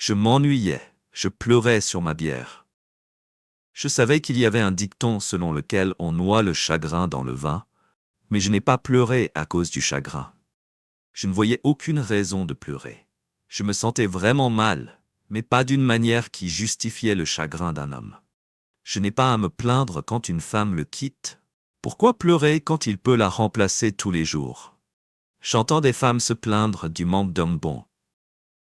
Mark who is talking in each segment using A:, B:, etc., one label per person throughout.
A: Je m'ennuyais, je pleurais sur ma bière. Je savais qu'il y avait un dicton selon lequel on noie le chagrin dans le vin, mais je n'ai pas pleuré à cause du chagrin. Je ne voyais aucune raison de pleurer. Je me sentais vraiment mal, mais pas d'une manière qui justifiait le chagrin d'un homme. Je n'ai pas à me plaindre quand une femme le quitte. Pourquoi pleurer quand il peut la remplacer tous les jours? J'entends des femmes se plaindre du manque d'hommes bons.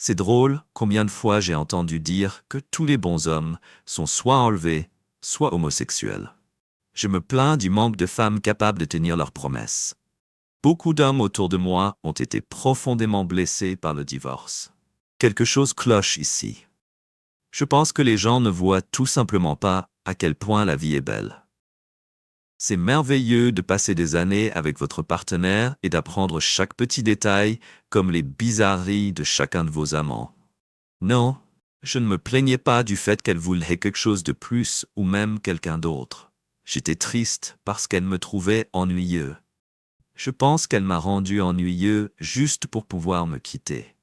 A: C'est drôle combien de fois j'ai entendu dire que tous les bons hommes sont soit enlevés, soit homosexuels. Je me plains du manque de femmes capables de tenir leurs promesses. Beaucoup d'hommes autour de moi ont été profondément blessés par le divorce. Quelque chose cloche ici. Je pense que les gens ne voient tout simplement pas à quel point la vie est belle. C'est merveilleux de passer des années avec votre partenaire et d'apprendre chaque petit détail, comme les bizarreries de chacun de vos amants. Non, je ne me plaignais pas du fait qu'elle voulait quelque chose de plus ou même quelqu'un d'autre. J'étais triste parce qu'elle me trouvait ennuyeux. Je pense qu'elle m'a rendu ennuyeux juste pour pouvoir me quitter.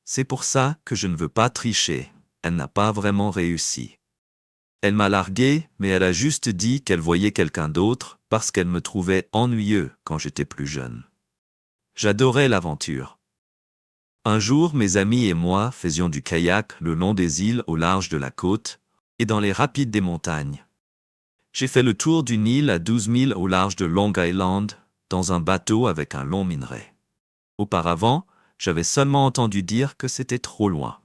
A: C'est pour ça que je ne veux pas tricher. Elle n'a pas vraiment réussi. Elle m'a largué, mais elle a juste dit qu'elle voyait quelqu'un d'autre parce qu'elle me trouvait ennuyeux quand j'étais plus jeune. J'adorais l'aventure. Un jour, mes amis et moi faisions du kayak le long des îles au large de la côte et dans les rapides des montagnes. J'ai fait le tour d'une île à 12 milles au large de Long Island dans un bateau avec un long minerai. Auparavant, j'avais seulement entendu dire que c'était trop loin.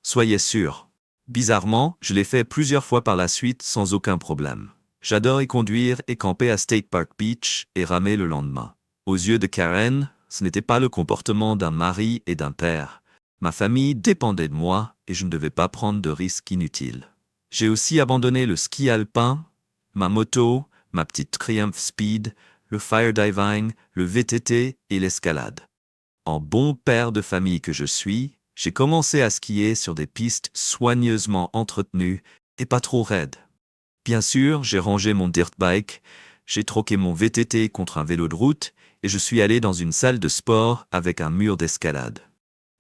A: Soyez sûrs. Bizarrement, je l'ai fait plusieurs fois par la suite sans aucun problème. J'adore y conduire et camper à State Park Beach et ramer le lendemain. Aux yeux de Karen, ce n'était pas le comportement d'un mari et d'un père. Ma famille dépendait de moi et je ne devais pas prendre de risques inutiles. J'ai aussi abandonné le ski alpin, ma moto, ma petite Triumph Speed, le firediving, le VTT et l'escalade. En bon père de famille que je suis, j'ai commencé à skier sur des pistes soigneusement entretenues et pas trop raides. Bien sûr, j'ai rangé mon dirt bike, j'ai troqué mon VTT contre un vélo de route et je suis allé dans une salle de sport avec un mur d'escalade.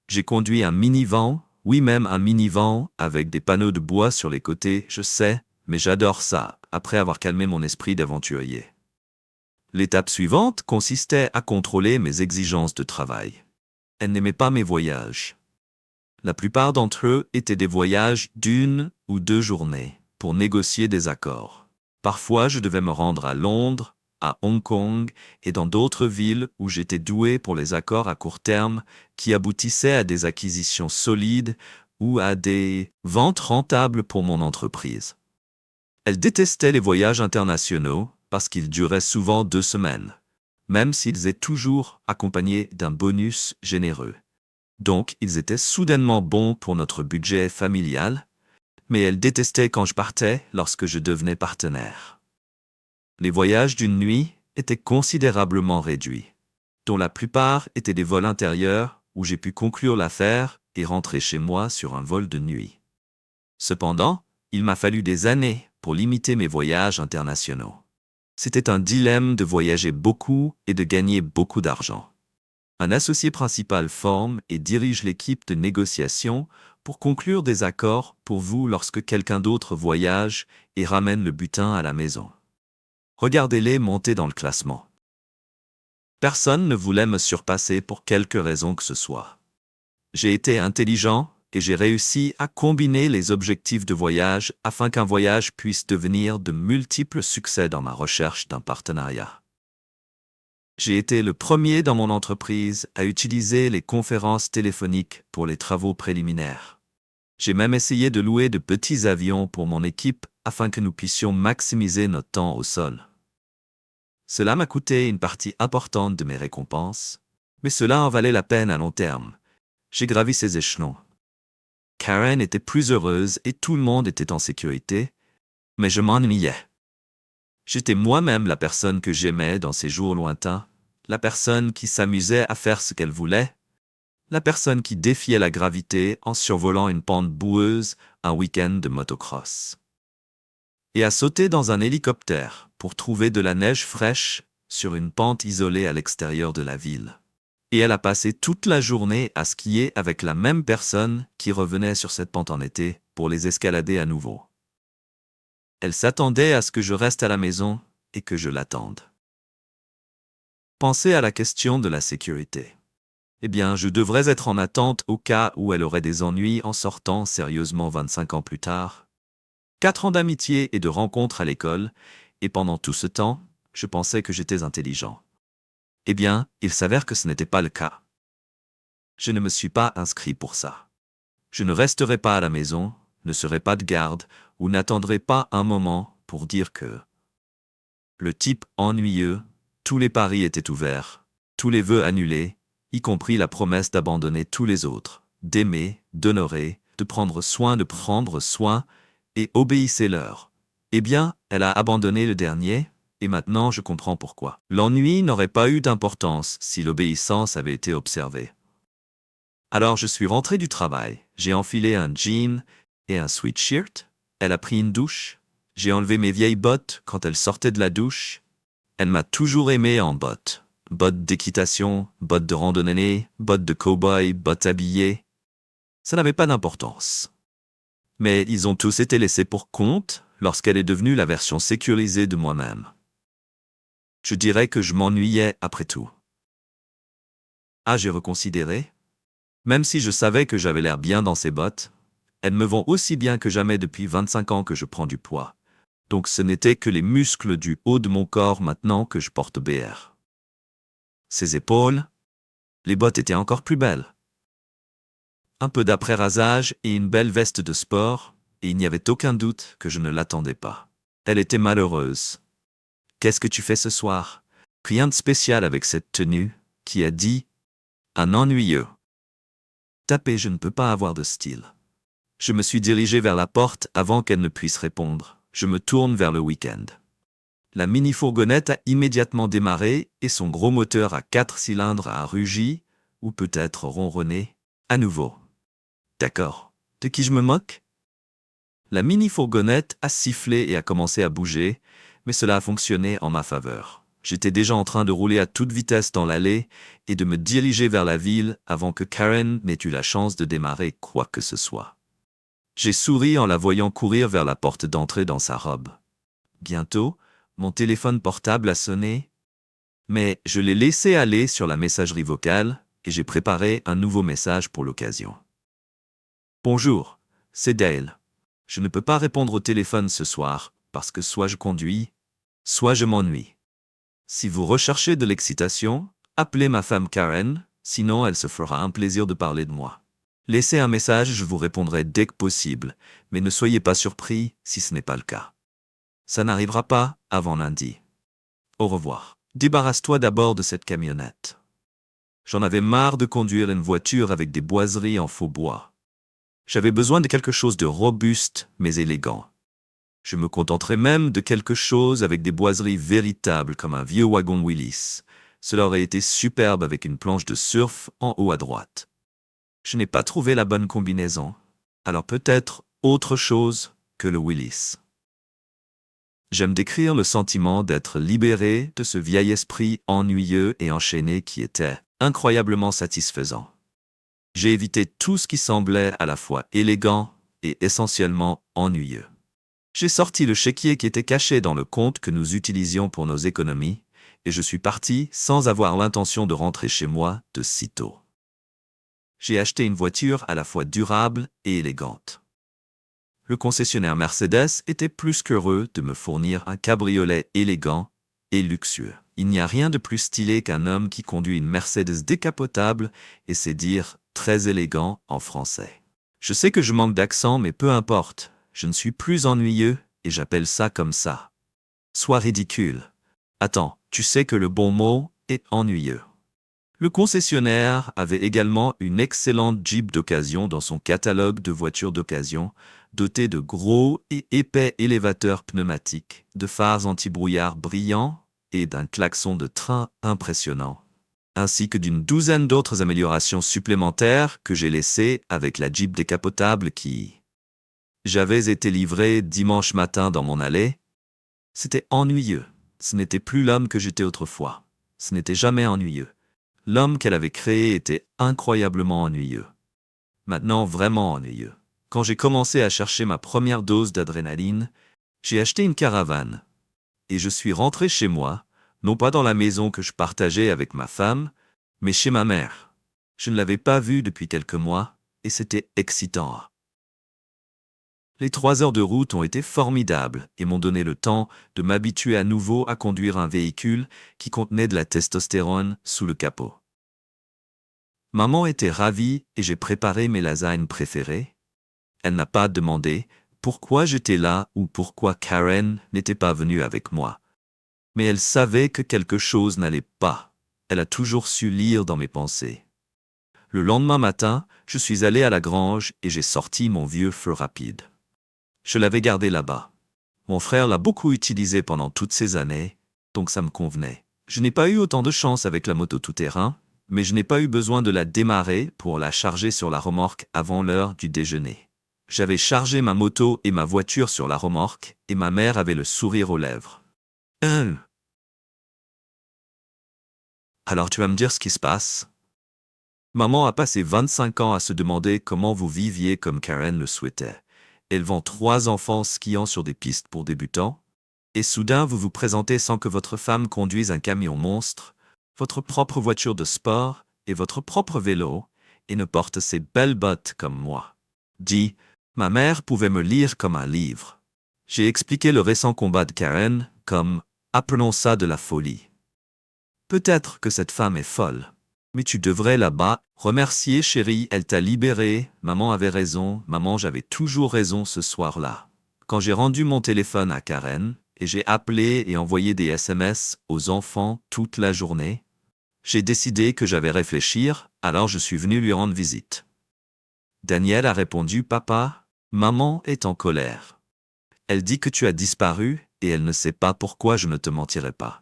A: J'ai conduit un minivan, oui même un minivan, avec des panneaux de bois sur les côtés, je sais, mais j'adore ça, après avoir calmé mon esprit d'aventurier. L'étape suivante consistait à contrôler mes exigences de travail. Elle n'aimait pas mes voyages. La plupart d'entre eux étaient des voyages d'1 ou 2 journées pour négocier des accords. Parfois, je devais me rendre à Londres, à Hong Kong et dans d'autres villes où j'étais doué pour les accords à court terme qui aboutissaient à des acquisitions solides ou à des ventes rentables pour mon entreprise. Elle détestait les voyages internationaux parce qu'ils duraient souvent 2 semaines, même s'ils étaient toujours accompagnés d'un bonus généreux. Donc, ils étaient soudainement bons pour notre budget familial, mais elle détestait quand je partais lorsque je devenais partenaire. Les voyages d'une nuit étaient considérablement réduits, dont la plupart étaient des vols intérieurs où j'ai pu conclure l'affaire et rentrer chez moi sur un vol de nuit. Cependant, il m'a fallu des années pour limiter mes voyages internationaux. C'était un dilemme de voyager beaucoup et de gagner beaucoup d'argent. Un associé principal forme et dirige l'équipe de négociation pour conclure des accords pour vous lorsque quelqu'un d'autre voyage et ramène le butin à la maison. Regardez-les monter dans le classement. Personne ne voulait me surpasser pour quelque raison que ce soit. J'ai été intelligent et j'ai réussi à combiner les objectifs de voyage afin qu'un voyage puisse devenir de multiples succès dans ma recherche d'un partenariat. J'ai été le premier dans mon entreprise à utiliser les conférences téléphoniques pour les travaux préliminaires. J'ai même essayé de louer de petits avions pour mon équipe afin que nous puissions maximiser notre temps au sol. Cela m'a coûté une partie importante de mes récompenses, mais cela en valait la peine à long terme. J'ai gravi ces échelons. Karen était plus heureuse et tout le monde était en sécurité, mais je m'ennuyais. J'étais moi-même la personne que j'aimais dans ces jours lointains, la personne qui s'amusait à faire ce qu'elle voulait, la personne qui défiait la gravité en survolant une pente boueuse un week-end de motocross. Et à sauter dans un hélicoptère pour trouver de la neige fraîche sur une pente isolée à l'extérieur de la ville. Et elle a passé toute la journée à skier avec la même personne qui revenait sur cette pente en été pour les escalader à nouveau. Elle s'attendait à ce que je reste à la maison et que je l'attende. Pensez à la question de la sécurité. Eh bien, je devrais être en attente au cas où elle aurait des ennuis en sortant sérieusement 25 ans plus tard. 4 ans d'amitié et de rencontres à l'école, et pendant tout ce temps, je pensais que j'étais intelligent. Eh bien, il s'avère que ce n'était pas le cas. Je ne me suis pas inscrit pour ça. Je ne resterai pas à la maison, ne serai pas de garde, ou n'attendrai pas un moment pour dire que le type ennuyeux, tous les paris étaient ouverts, tous les vœux annulés, y compris la promesse d'abandonner tous les autres, d'aimer, d'honorer, de prendre soin, et obéissez-leur. Eh bien, elle a abandonné le dernier, et maintenant je comprends pourquoi. L'ennui n'aurait pas eu d'importance si l'obéissance avait été observée. Alors je suis rentré du travail, j'ai enfilé un jean et un sweatshirt, elle a pris une douche, j'ai enlevé mes vieilles bottes quand elle sortait de la douche. Elle m'a toujours aimé en bottes. Bottes d'équitation, bottes de randonnée, bottes de cow-boy, bottes habillées. Ça n'avait pas d'importance. Mais ils ont tous été laissés pour compte lorsqu'elle est devenue la version sécurisée de moi-même. Je dirais que je m'ennuyais après tout. Ah, j'ai reconsidéré. Même si je savais que j'avais l'air bien dans ces bottes, elles me vont aussi bien que jamais depuis 25 ans que je prends du poids. Donc ce n'était que les muscles du haut de mon corps maintenant que je porte BR. Ses épaules, les bottes étaient encore plus belles. Un peu d'après-rasage et une belle veste de sport, et il n'y avait aucun doute que je ne l'attendais pas. Elle était malheureuse. « Qu'est-ce que tu fais ce soir ?» Rien de spécial avec cette tenue, qui a dit « un ennuyeux ». Tapé, je ne peux pas avoir de style. Je me suis dirigé vers la porte avant qu'elle ne puisse répondre. Je me tourne vers le week-end. La mini-fourgonnette a immédiatement démarré et son gros moteur à 4 cylindres a rugi, ou peut-être ronronné, à nouveau. D'accord. De qui je me moque? La mini-fourgonnette a sifflé et a commencé à bouger, mais cela a fonctionné en ma faveur. J'étais déjà en train de rouler à toute vitesse dans l'allée et de me diriger vers la ville avant que Karen n'ait eu la chance de démarrer quoi que ce soit. J'ai souri en la voyant courir vers la porte d'entrée dans sa robe. Bientôt, mon téléphone portable a sonné, mais je l'ai laissé aller sur la messagerie vocale et j'ai préparé un nouveau message pour l'occasion. Bonjour, c'est Dale. Je ne peux pas répondre au téléphone ce soir parce que soit je conduis, soit je m'ennuie. Si vous recherchez de l'excitation, appelez ma femme Karen, sinon elle se fera un plaisir de parler de moi. Laissez un message, je vous répondrai dès que possible, mais ne soyez pas surpris si ce n'est pas le cas. Ça n'arrivera pas avant lundi. Au revoir. Débarrasse-toi d'abord de cette camionnette. J'en avais marre de conduire une voiture avec des boiseries en faux bois. J'avais besoin de quelque chose de robuste mais élégant. Je me contenterais même de quelque chose avec des boiseries véritables comme un vieux wagon Willis. Cela aurait été superbe avec une planche de surf en haut à droite. Je n'ai pas trouvé la bonne combinaison, alors peut-être autre chose que le Willis. J'aime décrire le sentiment d'être libéré de ce vieil esprit ennuyeux et enchaîné qui était incroyablement satisfaisant. J'ai évité tout ce qui semblait à la fois élégant et essentiellement ennuyeux. J'ai sorti le chéquier qui était caché dans le compte que nous utilisions pour nos économies, et je suis parti sans avoir l'intention de rentrer chez moi de sitôt. J'ai acheté une voiture à la fois durable et élégante. Le concessionnaire Mercedes était plus qu'heureux de me fournir un cabriolet élégant et luxueux. Il n'y a rien de plus stylé qu'un homme qui conduit une Mercedes décapotable et sait dire « très élégant » en français. Je sais que je manque d'accent, mais peu importe. Je ne suis plus ennuyeux et j'appelle ça comme ça. Sois ridicule. Attends, tu sais que le bon mot est ennuyeux. Le concessionnaire avait également une excellente Jeep d'occasion dans son catalogue de voitures d'occasion, dotée de gros et épais élévateurs pneumatiques, de phares anti-brouillard brillants et d'un klaxon de train impressionnant, ainsi que d'une douzaine d'autres améliorations supplémentaires que j'ai laissées avec la Jeep décapotable qui... J'avais été livré dimanche matin dans mon allée. C'était ennuyeux. Ce n'était plus l'homme que j'étais autrefois. Ce n'était jamais ennuyeux. L'homme qu'elle avait créé était incroyablement ennuyeux. Maintenant vraiment ennuyeux. Quand j'ai commencé à chercher ma première dose d'adrénaline, j'ai acheté une caravane. Et je suis rentré chez moi, non pas dans la maison que je partageais avec ma femme, mais chez ma mère. Je ne l'avais pas vue depuis quelques mois, et c'était excitant. Les 3 heures de route ont été formidables et m'ont donné le temps de m'habituer à nouveau à conduire un véhicule qui contenait de la testostérone sous le capot. Maman était ravie et j'ai préparé mes lasagnes préférées. Elle n'a pas demandé pourquoi j'étais là ou pourquoi Karen n'était pas venue avec moi. Mais elle savait que quelque chose n'allait pas. Elle a toujours su lire dans mes pensées. Le lendemain matin, je suis allé à la grange et j'ai sorti mon vieux feu rapide. Je l'avais gardé là-bas. Mon frère l'a beaucoup utilisé pendant toutes ces années, donc ça me convenait. Je n'ai pas eu autant de chance avec la moto tout-terrain, mais je n'ai pas eu besoin de la démarrer pour la charger sur la remorque avant l'heure du déjeuner. J'avais chargé ma moto et ma voiture sur la remorque, et ma mère avait le sourire aux lèvres. Alors tu vas me dire ce qui se passe? Maman a passé 25 ans à se demander comment vous viviez comme Karen le souhaitait, élevant 3 enfants skiant sur des pistes pour débutants, et soudain vous vous présentez sans que votre femme conduise un camion monstre, votre propre voiture de sport et votre propre vélo, et ne porte ses belles bottes comme moi. Dis, ma mère pouvait me lire comme un livre. J'ai expliqué le récent combat de Karen comme « appelons ça de la folie ». Peut-être que cette femme est folle. Mais tu devrais là-bas remercier, chérie, elle t'a libéré. Maman avait raison, maman, j'avais toujours raison ce soir-là. Quand j'ai rendu mon téléphone à Karen, et j'ai appelé et envoyé des SMS aux enfants toute la journée, j'ai décidé que j'allais réfléchir, alors je suis venu lui rendre visite. Daniel a répondu « Papa, maman est en colère. Elle dit que tu as disparu et elle ne sait pas pourquoi je ne te mentirai pas. »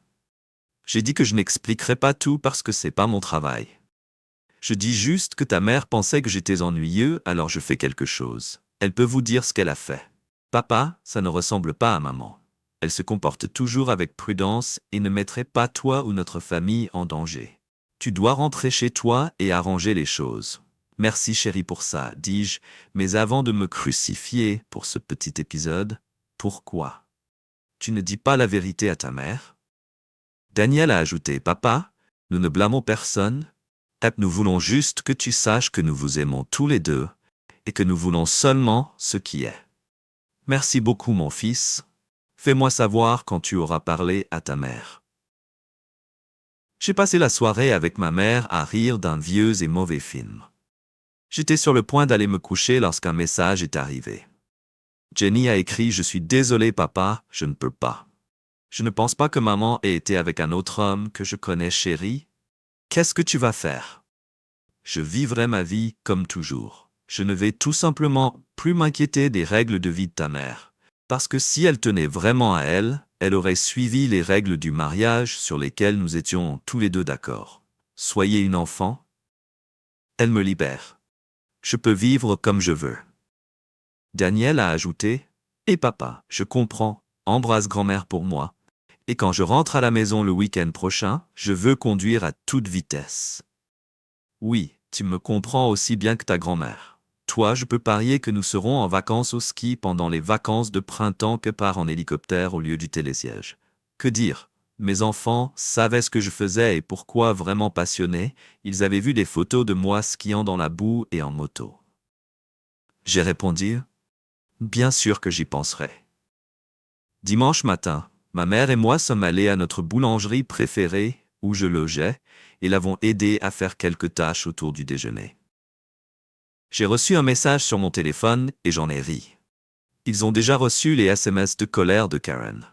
A: J'ai dit que je n'expliquerai pas tout parce que c'est pas mon travail. Je dis juste que ta mère pensait que j'étais ennuyeux, alors je fais quelque chose. Elle peut vous dire ce qu'elle a fait. Papa, ça ne ressemble pas à maman. Elle se comporte toujours avec prudence et ne mettrait pas toi ou notre famille en danger. Tu dois rentrer chez toi et arranger les choses. Merci chérie pour ça, dis-je, mais avant de me crucifier pour ce petit épisode, pourquoi? Tu ne dis pas la vérité à ta mère? Daniel a ajouté « Papa, nous ne blâmons personne, nous voulons juste que tu saches que nous vous aimons tous les deux et que nous voulons seulement ce qui est. Merci beaucoup mon fils, fais-moi savoir quand tu auras parlé à ta mère. » J'ai passé la soirée avec ma mère à rire d'un vieux et mauvais film. J'étais sur le point d'aller me coucher lorsqu'un message est arrivé. Jenny a écrit « Je suis désolé papa, je ne peux pas. Je ne pense pas que maman ait été avec un autre homme que je connais, chérie. Qu'est-ce que tu vas faire? Je vivrai ma vie comme toujours. Je ne vais tout simplement plus m'inquiéter des règles de vie de ta mère. Parce que si elle tenait vraiment à elle, elle aurait suivi les règles du mariage sur lesquelles nous étions tous les deux d'accord. Soyez une enfant. Elle me libère. Je peux vivre comme je veux. Daniel a ajouté « Et papa, je comprends, embrasse grand-mère pour moi. Et quand je rentre à la maison le week-end prochain, je veux conduire à toute vitesse. » Oui, tu me comprends aussi bien que ta grand-mère. Toi, je peux parier que nous serons en vacances au ski pendant les vacances de printemps que part en hélicoptère au lieu du télésiège. Que dire? Mes enfants savaient ce que je faisais et pourquoi vraiment passionnés, ils avaient vu des photos de moi skiant dans la boue et en moto. J'ai répondu « Bien sûr que j'y penserai. » Dimanche matin, ma mère et moi sommes allés à notre boulangerie préférée, où je logeais, et l'avons aidé à faire quelques tâches autour du déjeuner. J'ai reçu un message sur mon téléphone et j'en ai ri. Ils ont déjà reçu les SMS de colère de Karen.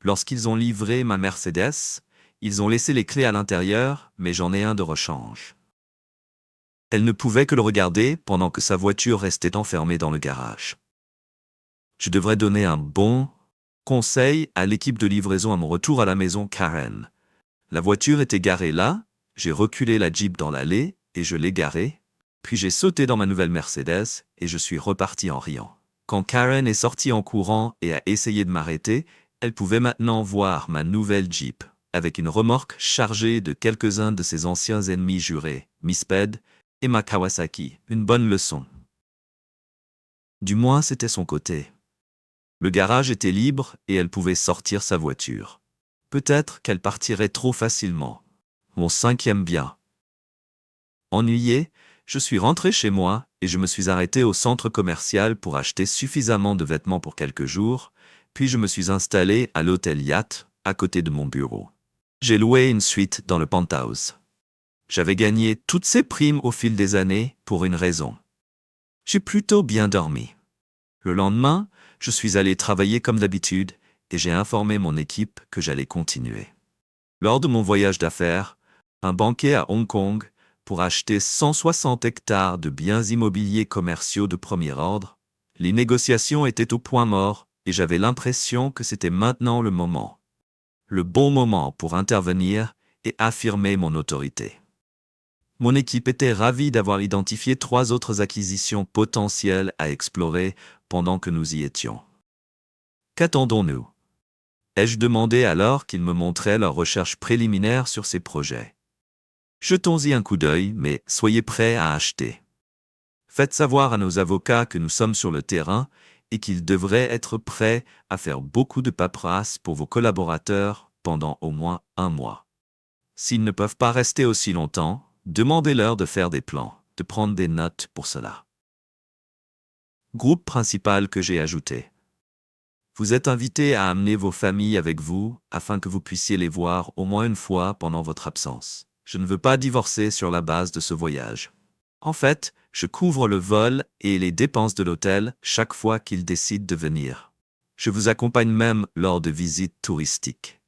A: Lorsqu'ils ont livré ma Mercedes, ils ont laissé les clés à l'intérieur, mais j'en ai un de rechange. Elle ne pouvait que le regarder pendant que sa voiture restait enfermée dans le garage. Je devrais donner un bon conseil à l'équipe de livraison à mon retour à la maison Karen. La voiture était garée là, j'ai reculé la Jeep dans l'allée et je l'ai garée, puis j'ai sauté dans ma nouvelle Mercedes et je suis reparti en riant. Quand Karen est sortie en courant et a essayé de m'arrêter, elle pouvait maintenant voir ma nouvelle Jeep. avec une remorque chargée de quelques-uns de ses anciens ennemis jurés, Misped et ma Kawasaki. Une bonne leçon. Du moins, c'était son côté. Le garage était libre et elle pouvait sortir sa voiture. Peut-être qu'elle partirait trop facilement. Mon cinquième bien. Ennuyé, je suis rentré chez moi et je me suis arrêté au centre commercial pour acheter suffisamment de vêtements pour quelques jours, puis je me suis installé à l'hôtel Yacht, à côté de mon bureau. J'ai loué une suite dans le penthouse. J'avais gagné toutes ces primes au fil des années pour une raison. J'ai plutôt bien dormi. Le lendemain, je suis allé travailler comme d'habitude et j'ai informé mon équipe que j'allais continuer. Lors de mon voyage d'affaires, un banquet à Hong Kong, pour acheter 160 hectares de biens immobiliers commerciaux de premier ordre, les négociations étaient au point mort et j'avais l'impression que c'était maintenant le moment. Le bon moment pour intervenir et affirmer mon autorité. Mon équipe était ravie d'avoir identifié 3 autres acquisitions potentielles à explorer pendant que nous y étions. Qu'attendons-nous? Ai-je demandé alors qu'ils me montraient leurs recherches préliminaires sur ces projets. Jetons-y un coup d'œil, mais soyez prêts à acheter. Faites savoir à nos avocats que nous sommes sur le terrain et qu'ils devraient être prêts à faire beaucoup de paperasse pour vos collaborateurs pendant au moins 1 mois. S'ils ne peuvent pas rester aussi longtemps, demandez-leur de faire des plans, de prendre des notes pour cela. Groupe principal que j'ai ajouté. Vous êtes invités à amener vos familles avec vous afin que vous puissiez les voir au moins une fois pendant votre absence. Je ne veux pas divorcer sur la base de ce voyage. En fait, je couvre le vol et les dépenses de l'hôtel chaque fois qu'ils décident de venir. Je vous accompagne même lors de visites touristiques.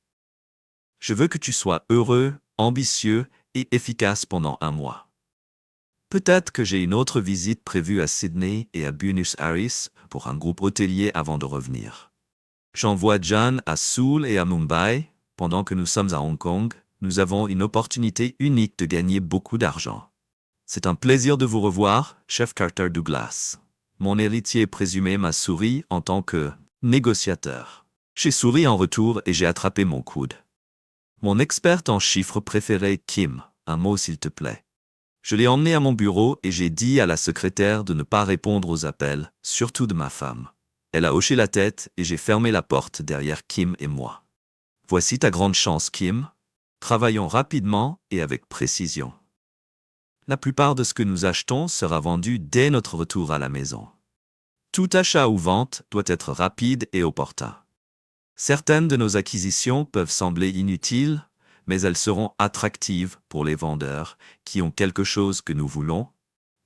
A: Je veux que tu sois heureux, ambitieux et efficace pendant 1 mois. Peut-être que j'ai une autre visite prévue à Sydney et à Buenos Aires pour un groupe hôtelier avant de revenir. J'envoie John à Seoul et à Mumbai. Pendant que nous sommes à Hong Kong, nous avons une opportunité unique de gagner beaucoup d'argent. C'est un plaisir de vous revoir, chef Carter Douglas. Mon héritier présumé m'a souri en tant que négociateur. J'ai souri en retour et j'ai attrapé mon coude. Mon experte en chiffres préférée, Kim, un mot s'il te plaît. Je l'ai emmené à mon bureau et j'ai dit à la secrétaire de ne pas répondre aux appels, surtout de ma femme. Elle a hoché la tête et j'ai fermé la porte derrière Kim et moi. Voici ta grande chance, Kim. Travaillons rapidement et avec précision. La plupart de ce que nous achetons sera vendu dès notre retour à la maison. Tout achat ou vente doit être rapide et opportun. Certaines de nos acquisitions peuvent sembler inutiles, mais elles seront attractives pour les vendeurs qui ont quelque chose que nous voulons.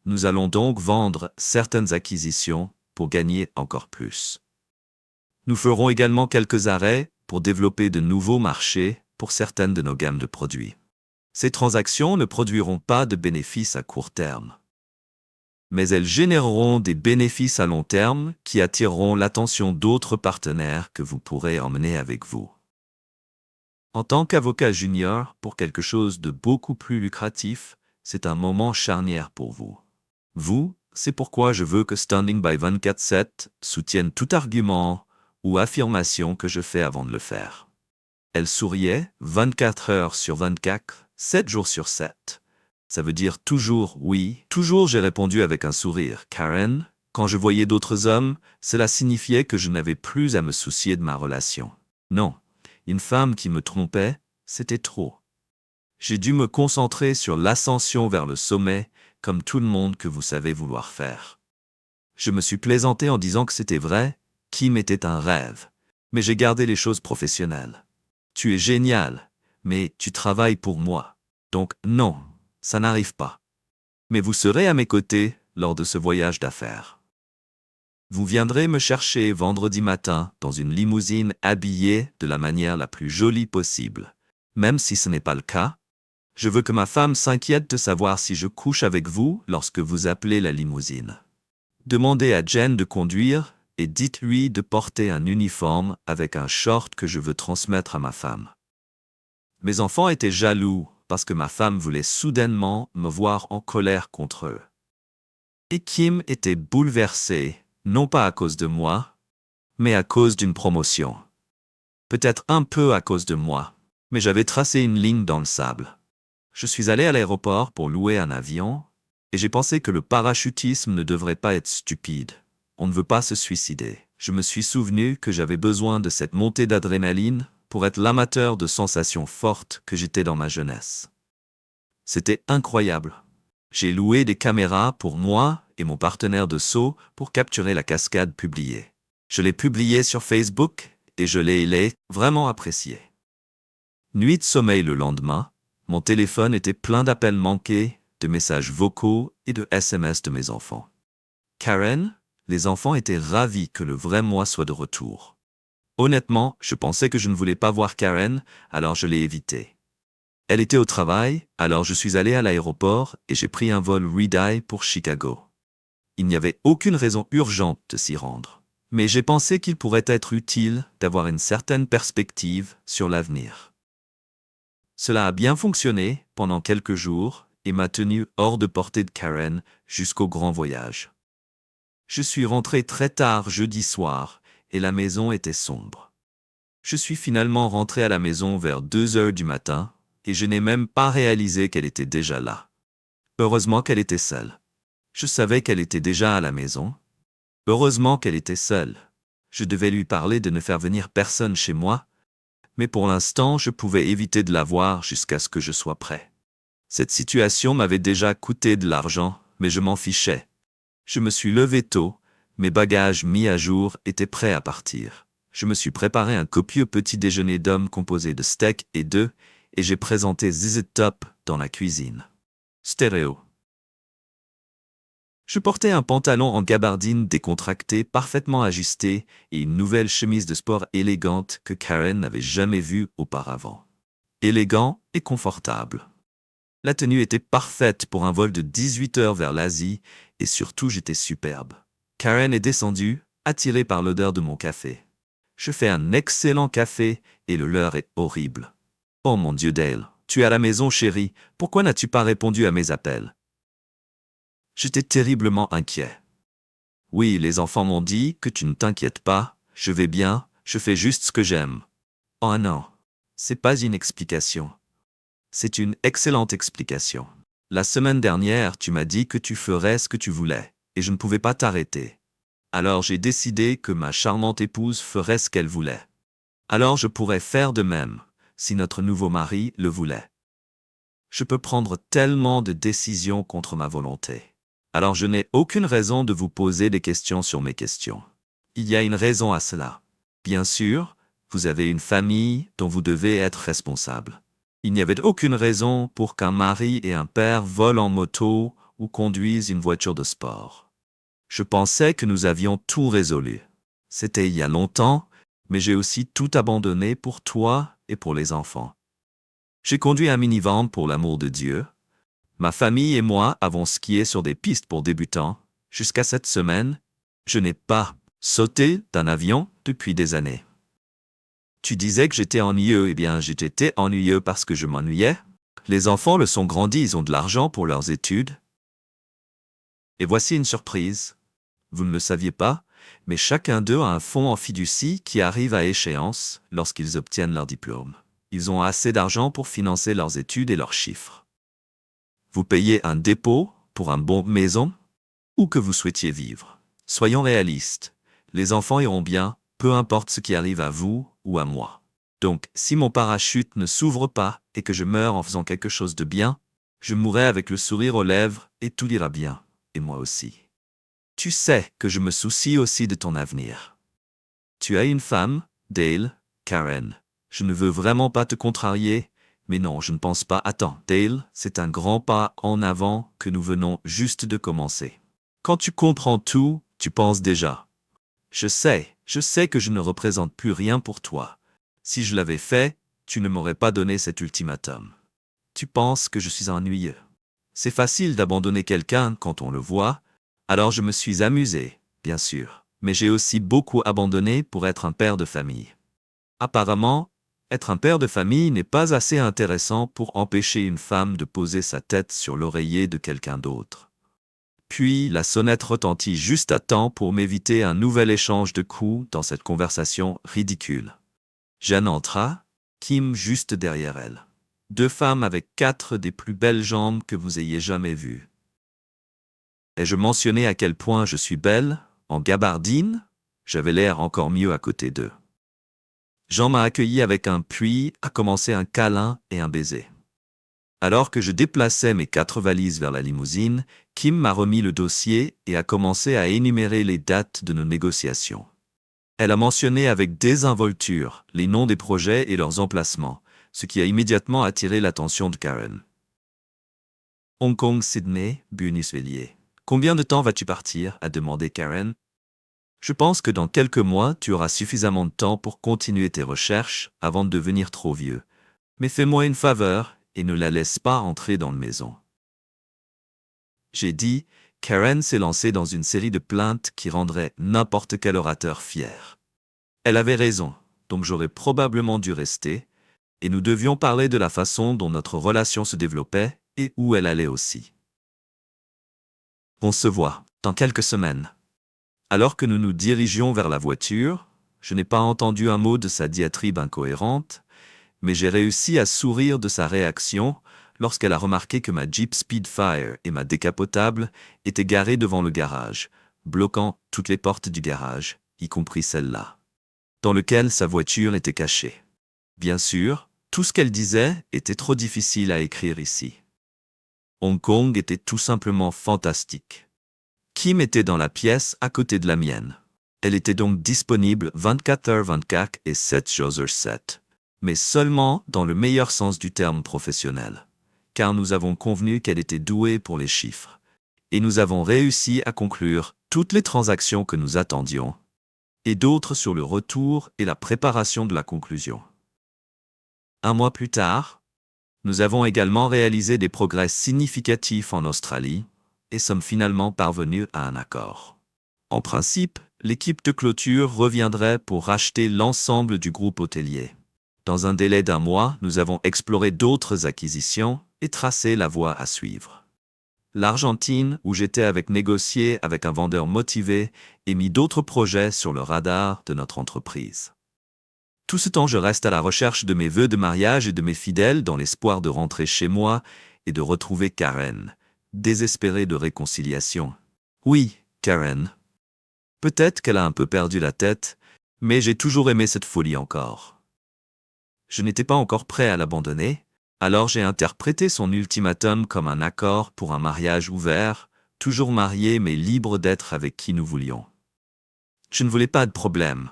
A: Nous allons donc vendre certaines acquisitions pour gagner encore plus. Nous ferons également quelques arrêts pour développer de nouveaux marchés pour certaines de nos gammes de produits. Ces transactions ne produiront pas de bénéfices à court terme, mais elles généreront des bénéfices à long terme qui attireront l'attention d'autres partenaires que vous pourrez emmener avec vous. En tant qu'avocat junior, pour quelque chose de beaucoup plus lucratif, c'est un moment charnière pour vous. C'est pourquoi je veux que Standing by 24/7 soutienne tout argument ou affirmation que je fais avant de le faire. Elle souriait 24 heures sur 24, 7 jours sur 7. Ça veut dire toujours oui. Toujours j'ai répondu avec un sourire. Karen, quand je voyais d'autres hommes, cela signifiait que je n'avais plus à me soucier de ma relation. Non, une femme qui me trompait, c'était trop. J'ai dû me concentrer sur l'ascension vers le sommet, comme tout le monde que vous savez vouloir faire. Je me suis plaisanté en disant que c'était vrai, Kim était un rêve. Mais j'ai gardé les choses professionnelles. Tu es génial, mais tu travailles pour moi. Donc non, ça n'arrive pas. Mais vous serez à mes côtés lors de ce voyage d'affaires. Vous viendrez me chercher vendredi matin dans une limousine habillée de la manière la plus jolie possible. Même si ce n'est pas le cas, je veux que ma femme s'inquiète de savoir si je couche avec vous lorsque vous appelez la limousine. Demandez à Jen de conduire et dites-lui de porter un uniforme avec un short que je veux transmettre à ma femme. Mes enfants étaient jaloux parce que ma femme voulait soudainement me voir en colère contre eux. Et Kim était bouleversée, non pas à cause de moi, mais à cause d'une promotion. Peut-être un peu à cause de moi, Mais j'avais tracé une ligne dans le sable. Je suis allé à l'aéroport pour louer un avion, et j'ai pensé que le parachutisme ne devrait pas être stupide. On ne veut pas se suicider. Je me suis souvenu que j'avais besoin de cette montée d'adrénaline pour être l'amateur de sensations fortes que j'étais dans ma jeunesse. C'était incroyable. J'ai loué des caméras pour moi et mon partenaire de saut pour capturer la cascade publiée. Je l'ai publiée sur Facebook et je l'ai vraiment apprécié. Nuit de sommeil le lendemain, mon téléphone était plein d'appels manqués, de messages vocaux et de SMS de mes enfants. Karen, les enfants étaient ravis que le vrai moi soit de retour. Honnêtement, je pensais que je ne voulais pas voir Karen, alors je l'ai évitée. Elle était au travail, alors je suis allé à l'aéroport et j'ai pris un vol red-eye pour Chicago. Il n'y avait aucune raison urgente de s'y rendre, mais j'ai pensé qu'il pourrait être utile d'avoir une certaine perspective sur l'avenir. Cela a bien fonctionné pendant quelques jours et m'a tenu hors de portée de Karen jusqu'au grand voyage. Je suis rentré très tard jeudi soir et la maison était sombre. Je suis finalement rentré à la maison vers 2 heures du matin et je n'ai même pas réalisé qu'elle était déjà là. Heureusement qu'elle était seule. Je savais qu'elle était déjà à la maison. Heureusement qu'elle était seule. Je devais lui parler de ne faire venir personne chez moi, mais pour l'instant je pouvais éviter de la voir jusqu'à ce que je sois prêt. Cette situation m'avait déjà coûté de l'argent, mais je m'en fichais. Je me suis levé tôt, mes bagages mis à jour étaient prêts à partir. Je me suis préparé un copieux petit déjeuner d'hommes composé de steak et d'œufs, et j'ai présenté ZZ Top dans la cuisine. Stéréo. Je portais un pantalon en gabardine décontracté, parfaitement ajusté, et une nouvelle chemise de sport élégante que Karen n'avait jamais vue auparavant. Élégant et confortable. La tenue était parfaite pour un vol de 18 heures vers l'Asie, et surtout j'étais superbe. Karen est descendue, attirée par l'odeur de mon café. Je fais un excellent café, et le leur est horrible. Oh mon Dieu Dale, tu es à la maison chérie, pourquoi n'as-tu pas répondu à mes appels? J'étais terriblement inquiet. Oui, les enfants m'ont dit que tu ne t'inquiètes pas, je vais bien, je fais juste ce que j'aime. Oh non, c'est pas une explication. C'est une excellente explication. La semaine dernière, tu m'as dit que tu ferais ce que tu voulais, et je ne pouvais pas t'arrêter. Alors j'ai décidé que ma charmante épouse ferait ce qu'elle voulait. Alors je pourrais faire de même, si notre nouveau mari le voulait. Je peux prendre tellement de décisions contre ma volonté. Alors je n'ai aucune raison de vous poser des questions sur mes questions. Il y a une raison à cela. Bien sûr, vous avez une famille dont vous devez être responsable. Il n'y avait aucune raison pour qu'un mari et un père volent en moto ou conduisent une voiture de sport. Je pensais que nous avions tout résolu. C'était il y a longtemps, mais j'ai aussi tout abandonné pour toi et pour les enfants. J'ai conduit un minivan pour l'amour de Dieu. Ma famille et moi avons skié sur des pistes pour débutants. Jusqu'à cette semaine, je n'ai pas sauté d'un avion depuis des années. Tu disais que j'étais ennuyeux, eh bien j'étais ennuyeux parce que je m'ennuyais. Les enfants le sont grandis, ils ont de l'argent pour leurs études. Et voici une surprise. Vous ne le saviez pas, mais chacun d'eux a un fonds en fiducie qui arrive à échéance lorsqu'ils obtiennent leur diplôme. Ils ont assez d'argent pour financer leurs études et leurs chiffres. Vous payez un dépôt pour une bonne maison ou que vous souhaitiez vivre. Soyons réalistes. Les enfants iront bien, peu importe ce qui arrive à vous ou à moi. Donc, si mon parachute ne s'ouvre pas et que je meurs en faisant quelque chose de bien, je mourrai avec le sourire aux lèvres et tout ira bien, et moi aussi. Tu sais que je me soucie aussi de ton avenir. Tu as une femme, Dale, Karen. Je ne veux vraiment pas te contrarier, mais non, je ne pense pas. Attends, Dale, c'est un grand pas en avant que nous venons juste de commencer. Quand tu comprends tout, tu penses déjà. Je sais que je ne représente plus rien pour toi. Si je l'avais fait, tu ne m'aurais pas donné cet ultimatum. Tu penses que je suis ennuyeux. C'est facile d'abandonner quelqu'un quand on le voit, alors je me suis amusé, bien sûr, mais j'ai aussi beaucoup abandonné pour être un père de famille. Apparemment, être un père de famille n'est pas assez intéressant pour empêcher une femme de poser sa tête sur l'oreiller de quelqu'un d'autre. Puis la sonnette retentit juste à temps pour m'éviter un nouvel échange de coups dans cette conversation ridicule. Jeanne entra, Kim juste derrière elle. 2 femmes avec 4 des plus belles jambes que vous ayez jamais vues. Ai-je mentionné à quel point je suis belle, en gabardine? J'avais l'air encore mieux à côté d'eux. Jean m'a accueilli avec un puis a commencé un câlin et un baiser. Alors que je déplaçais mes 4 valises vers la limousine, Kim m'a remis le dossier et a commencé à énumérer les dates de nos négociations. Elle a mentionné avec désinvolture les noms des projets et leurs emplacements, ce qui a immédiatement attiré l'attention de Karen. Hong Kong, Sydney, Buenos-Vellier. Combien de temps vas-tu partir? A demandé Karen. Je pense que dans quelques mois, tu auras suffisamment de temps pour continuer tes recherches avant de devenir trop vieux. Mais fais-moi une faveur et ne la laisse pas entrer dans la maison. J'ai dit, Karen s'est lancée dans une série de plaintes qui rendraient n'importe quel orateur fier. Elle avait raison, donc j'aurais probablement dû rester, et nous devions parler de la façon dont notre relation se développait et où elle allait aussi. On se voit dans quelques semaines. Alors que nous nous dirigions vers la voiture, je n'ai pas entendu un mot de sa diatribe incohérente, mais j'ai réussi à sourire de sa réaction lorsqu'elle a remarqué que ma Jeep Speedfire et ma décapotable étaient garées devant le garage, bloquant toutes les portes du garage, y compris celle-là, dans lequel sa voiture était cachée. Bien sûr, tout ce qu'elle disait était trop difficile à écrire ici. Hong Kong était tout simplement fantastique. Kim était dans la pièce à côté de la mienne. Elle était donc disponible 24h24 et 7 jours sur 7, mais seulement dans le meilleur sens du terme professionnel, car nous avons convenu qu'elle était douée pour les chiffres, et nous avons réussi à conclure toutes les transactions que nous attendions, et d'autres sur le retour et la préparation de la conclusion. 1 mois plus tard, nous avons également réalisé des progrès significatifs en Australie, et sommes finalement parvenus à un accord. En principe, l'équipe de clôture reviendrait pour racheter l'ensemble du groupe hôtelier. Dans un délai d'1 mois, nous avons exploré d'autres acquisitions et tracé la voie à suivre. L'Argentine, où j'étais avec négocié avec un vendeur motivé et mis d'autres projets sur le radar de notre entreprise. Tout ce temps, je reste à la recherche de mes vœux de mariage et de mes fidèles dans l'espoir de rentrer chez moi et de retrouver Karen, désespérée de réconciliation. Oui, Karen. Peut-être qu'elle a un peu perdu la tête, mais j'ai toujours aimé cette folie encore. Je n'étais pas encore prêt à l'abandonner, alors j'ai interprété son ultimatum comme un accord pour un mariage ouvert, toujours marié mais libre d'être avec qui nous voulions. Je ne voulais pas de problème.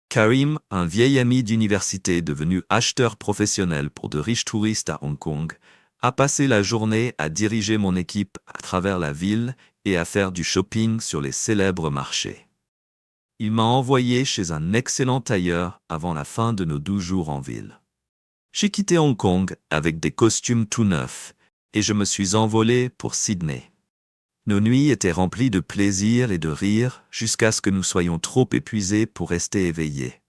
A: Karim, un vieil ami d'université devenu acheteur professionnel pour de riches touristes à Hong Kong, a passé la journée à diriger mon équipe à travers la ville et à faire du shopping sur les célèbres marchés. Il m'a envoyé chez un excellent tailleur avant la fin de nos 12 jours en ville. J'ai quitté Hong Kong avec des costumes tout neufs et je me suis envolé pour Sydney. Nos nuits étaient remplies de plaisir et de rire jusqu'à ce que nous soyons trop épuisés pour rester éveillés.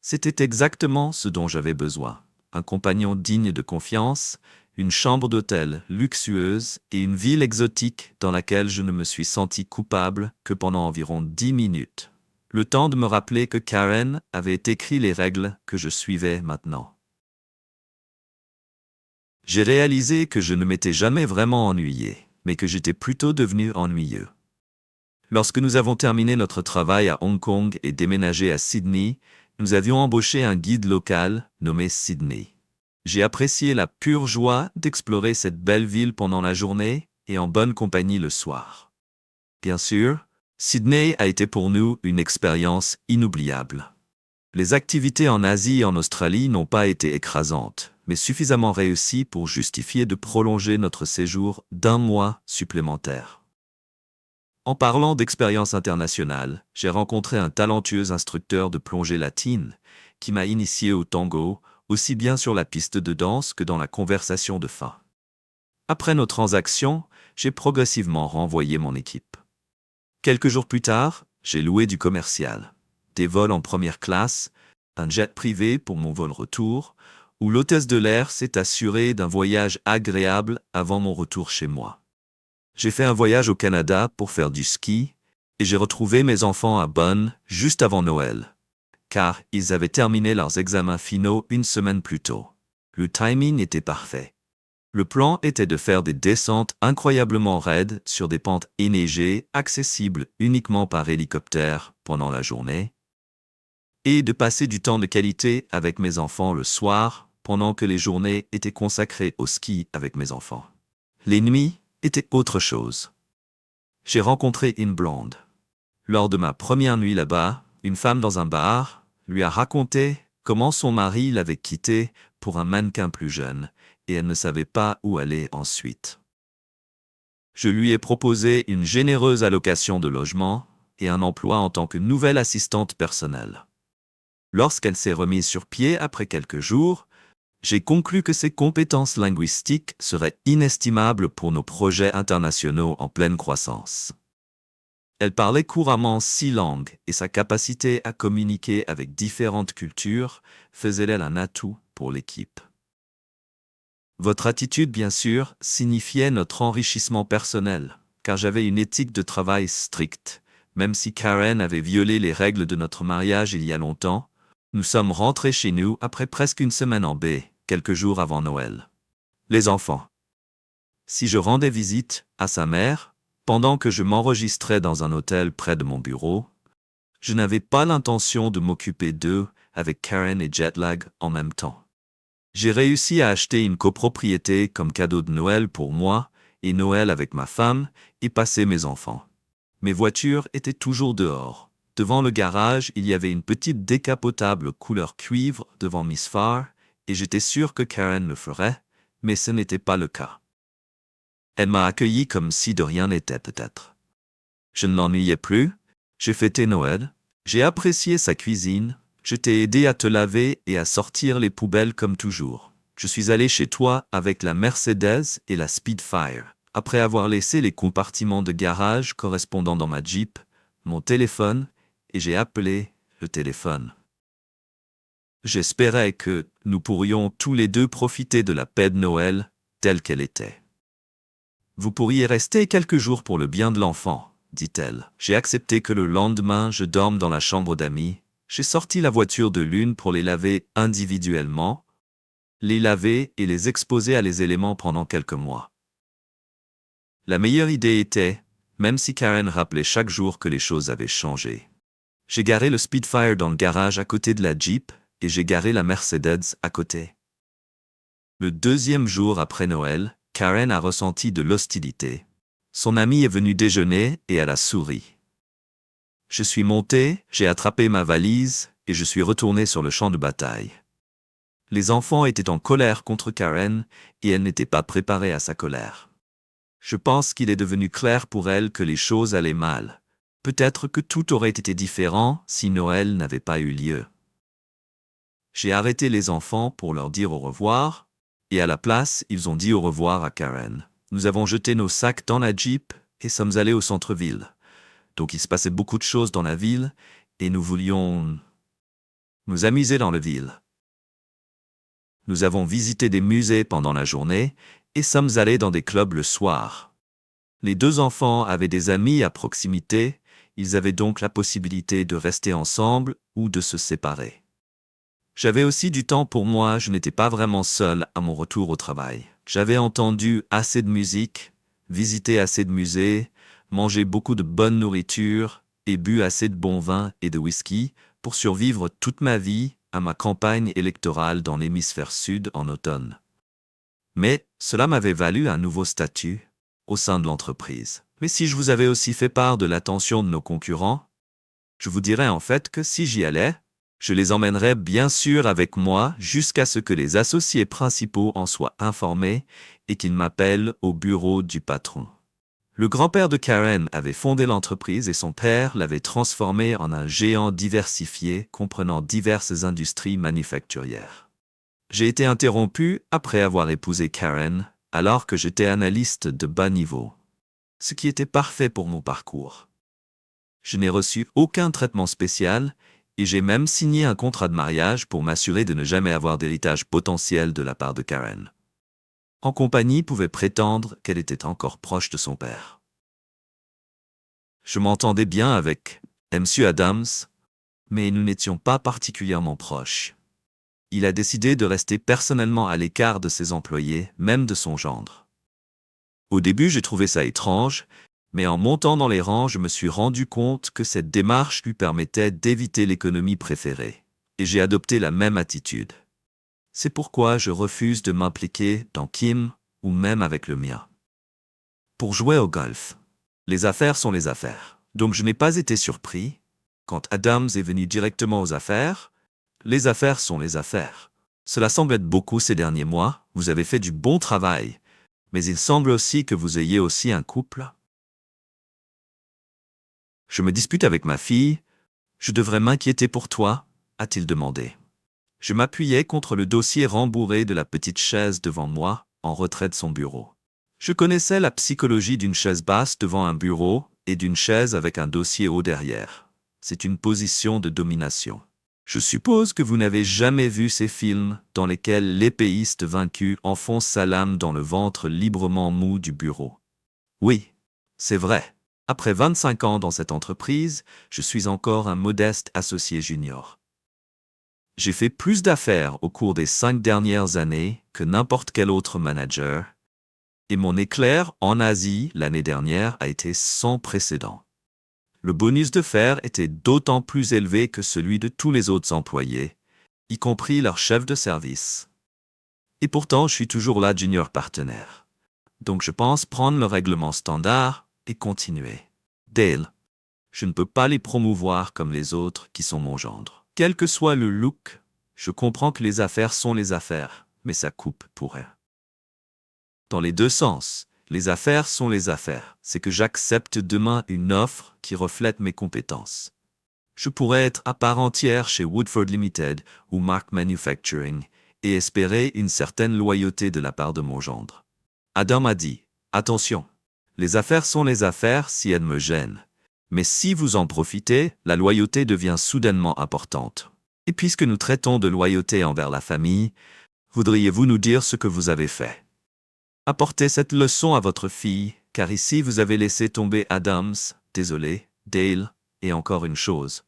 A: C'était exactement ce dont j'avais besoin. Un compagnon digne de confiance, une chambre d'hôtel luxueuse et une ville exotique dans laquelle je ne me suis senti coupable que pendant environ 10 minutes. Le temps de me rappeler que Karen avait écrit les règles que je suivais maintenant. J'ai réalisé que je ne m'étais jamais vraiment ennuyé, mais que j'étais plutôt devenu ennuyeux. Lorsque nous avons terminé notre travail à Hong Kong et déménagé à Sydney, nous avions embauché un guide local nommé Sydney. J'ai apprécié la pure joie d'explorer cette belle ville pendant la journée et en bonne compagnie le soir. Bien sûr, Sydney a été pour nous une expérience inoubliable. Les activités en Asie et en Australie n'ont pas été écrasantes, mais suffisamment réussies pour justifier de prolonger notre séjour d'1 mois supplémentaire. En parlant d'expérience internationale, j'ai rencontré un talentueux instructeur de plongée latine qui m'a initié au tango, aussi bien sur la piste de danse que dans la conversation de fin. Après nos transactions, j'ai progressivement renvoyé mon équipe. Quelques jours plus tard, j'ai loué du commercial, des vols en première classe, un jet privé pour mon vol retour, où l'hôtesse de l'air s'est assurée d'un voyage agréable avant mon retour chez moi. J'ai fait un voyage au Canada pour faire du ski, et j'ai retrouvé mes enfants à Bonn juste avant Noël. car ils avaient terminé leurs examens finaux une semaine plus tôt. Le timing était parfait. Le plan était de faire des descentes incroyablement raides sur des pentes enneigées accessibles uniquement par hélicoptère pendant la journée, et de passer du temps de qualité avec mes enfants le soir pendant que les journées étaient consacrées au ski avec mes enfants. Les nuits étaient autre chose. J'ai rencontré une blonde. Lors de ma première nuit là-bas, une femme dans un bar lui a raconté comment son mari l'avait quittée pour un mannequin plus jeune et elle ne savait pas où aller ensuite. Je lui ai proposé une généreuse allocation de logement et un emploi en tant que nouvelle assistante personnelle. Lorsqu'elle s'est remise sur pied après quelques jours, j'ai conclu que ses compétences linguistiques seraient inestimables pour nos projets internationaux en pleine croissance. Elle parlait couramment 6 langues et sa capacité à communiquer avec différentes cultures faisait d'elle un atout pour l'équipe. Votre attitude, bien sûr, signifiait notre enrichissement personnel, car j'avais une éthique de travail stricte. Même si Karen avait violé les règles de notre mariage il y a longtemps, nous sommes rentrés chez nous après presque une semaine en baie, quelques jours avant Noël. Les enfants. Si je rendais visite à sa mère, pendant que je m'enregistrais dans un hôtel près de mon bureau, je n'avais pas l'intention de m'occuper d'eux avec Karen et Jetlag en même temps. J'ai réussi à acheter une copropriété comme cadeau de Noël pour moi et Noël avec ma femme et passer mes enfants. Mes voitures étaient toujours dehors. Devant le garage, il y avait une petite décapotable couleur cuivre devant Miss Farr et j'étais sûr que Karen le ferait, mais ce n'était pas le cas. Elle m'a accueilli comme si de rien n'était peut-être. Je ne l'ennuyais plus, j'ai fêté Noël, j'ai apprécié sa cuisine, je t'ai aidé à te laver et à sortir les poubelles comme toujours. Je suis allé chez toi avec la Mercedes et la Spitfire, après avoir laissé les compartiments de garage correspondant dans ma Jeep, mon téléphone, et j'ai appelé le téléphone. J'espérais que nous pourrions tous les deux profiter de la paix de Noël telle qu'elle était. Vous pourriez rester quelques jours pour le bien de l'enfant, dit-elle. J'ai accepté que le lendemain je dorme dans la chambre d'amis. J'ai sorti la voiture de l'une pour les laver individuellement, les laver et les exposer à les éléments pendant quelques mois. La meilleure idée était, même si Karen rappelait chaque jour que les choses avaient changé. J'ai garé le Spitfire dans le garage à côté de la Jeep et j'ai garé la Mercedes à côté. Le deuxième jour après Noël, Karen a ressenti de l'hostilité. Son amie est venue déjeuner et elle a souri. Je suis monté, j'ai attrapé ma valise et je suis retourné sur le champ de bataille. Les enfants étaient en colère contre Karen et elle n'était pas préparée à sa colère. Je pense qu'il est devenu clair pour elle que les choses allaient mal. Peut-être que tout aurait été différent si Noël n'avait pas eu lieu. J'ai arrêté les enfants pour leur dire au revoir, et à la place, ils ont dit au revoir à Karen. Nous avons jeté nos sacs dans la Jeep et sommes allés au centre-ville. Donc il se passait beaucoup de choses dans la ville et nous voulions nous amuser dans la ville. Nous avons visité des musées pendant la journée et sommes allés dans des clubs le soir. Les deux enfants avaient des amis à proximité, ils avaient donc la possibilité de rester ensemble ou de se séparer. J'avais aussi du temps pour moi, je n'étais pas vraiment seul à mon retour au travail. J'avais entendu assez de musique, visité assez de musées, mangé beaucoup de bonne nourriture et bu assez de bon vin et de whisky pour survivre toute ma vie à ma campagne électorale dans l'hémisphère sud en automne. Mais cela m'avait valu un nouveau statut au sein de l'entreprise. Mais si je vous avais aussi fait part de l'attention de nos concurrents, je vous dirais en fait que si j'y allais, je les emmènerais bien sûr avec moi jusqu'à ce que les associés principaux en soient informés et qu'ils m'appellent au bureau du patron. Le grand-père de Karen avait fondé l'entreprise et son père l'avait transformée en un géant diversifié comprenant diverses industries manufacturières. J'ai été interrompu après avoir épousé Karen, alors que j'étais analyste de bas niveau, ce qui était parfait pour mon parcours. Je n'ai reçu aucun traitement spécial et j'ai même signé un contrat de mariage pour m'assurer de ne jamais avoir d'héritage potentiel de la part de Karen. En compagnie pouvait prétendre qu'elle était encore proche de son père. Je m'entendais bien avec M. Adams, mais nous n'étions pas particulièrement proches. Il a décidé de rester personnellement à l'écart de ses employés, même de son gendre. Au début, j'ai trouvé ça étrange, mais en montant dans les rangs, je me suis rendu compte que cette démarche lui permettait d'éviter l'économie préférée, et j'ai adopté la même attitude. C'est pourquoi je refuse de m'impliquer dans Kim ou même avec le mien. Pour jouer au golf, les affaires sont les affaires. Donc je n'ai pas été surpris. Quand Adams est venu directement aux affaires, les affaires sont les affaires. Cela semble être beaucoup ces derniers mois, vous avez fait du bon travail, mais il semble aussi que vous ayez aussi un couple. Je me dispute avec ma fille. Je devrais m'inquiéter pour toi, a-t-il demandé. Je m'appuyais contre le dossier rembourré de la petite chaise devant moi, en retrait de son bureau. Je connaissais la psychologie d'une chaise basse devant un bureau et d'une chaise avec un dossier haut derrière. C'est une position de domination. Je suppose que vous n'avez jamais vu ces films dans lesquels l'épéiste vaincu enfonce sa lame dans le ventre librement mou du bureau. Oui, c'est vrai. Après 25 ans dans cette entreprise, je suis encore un modeste associé junior. J'ai fait plus d'affaires au cours des 5 dernières années que n'importe quel autre manager, et mon éclair en Asie l'année dernière a été sans précédent. Le bonus de fer était d'autant plus élevé que celui de tous les autres employés, y compris leur chef de service. Et pourtant, je suis toujours là junior partenaire. Donc je pense prendre le règlement standard et continuer. Dale, je ne peux pas les promouvoir comme les autres qui sont mon gendre. Quel que soit le look, je comprends que les affaires sont les affaires, mais ça coupe pour eux. Dans les deux sens, les affaires sont les affaires. C'est que j'accepte demain une offre qui reflète mes compétences. Je pourrais être à part entière chez Woodford Limited ou Mark Manufacturing et espérer une certaine loyauté de la part de mon gendre. Adam a dit, attention, les affaires sont les affaires si elles me gênent. Mais si vous en profitez, la loyauté devient soudainement importante. Et puisque nous traitons de loyauté envers la famille, voudriez-vous nous dire ce que vous avez fait? Apportez cette leçon à votre fille, car ici vous avez laissé tomber Adams, désolé, Dale, et encore une chose.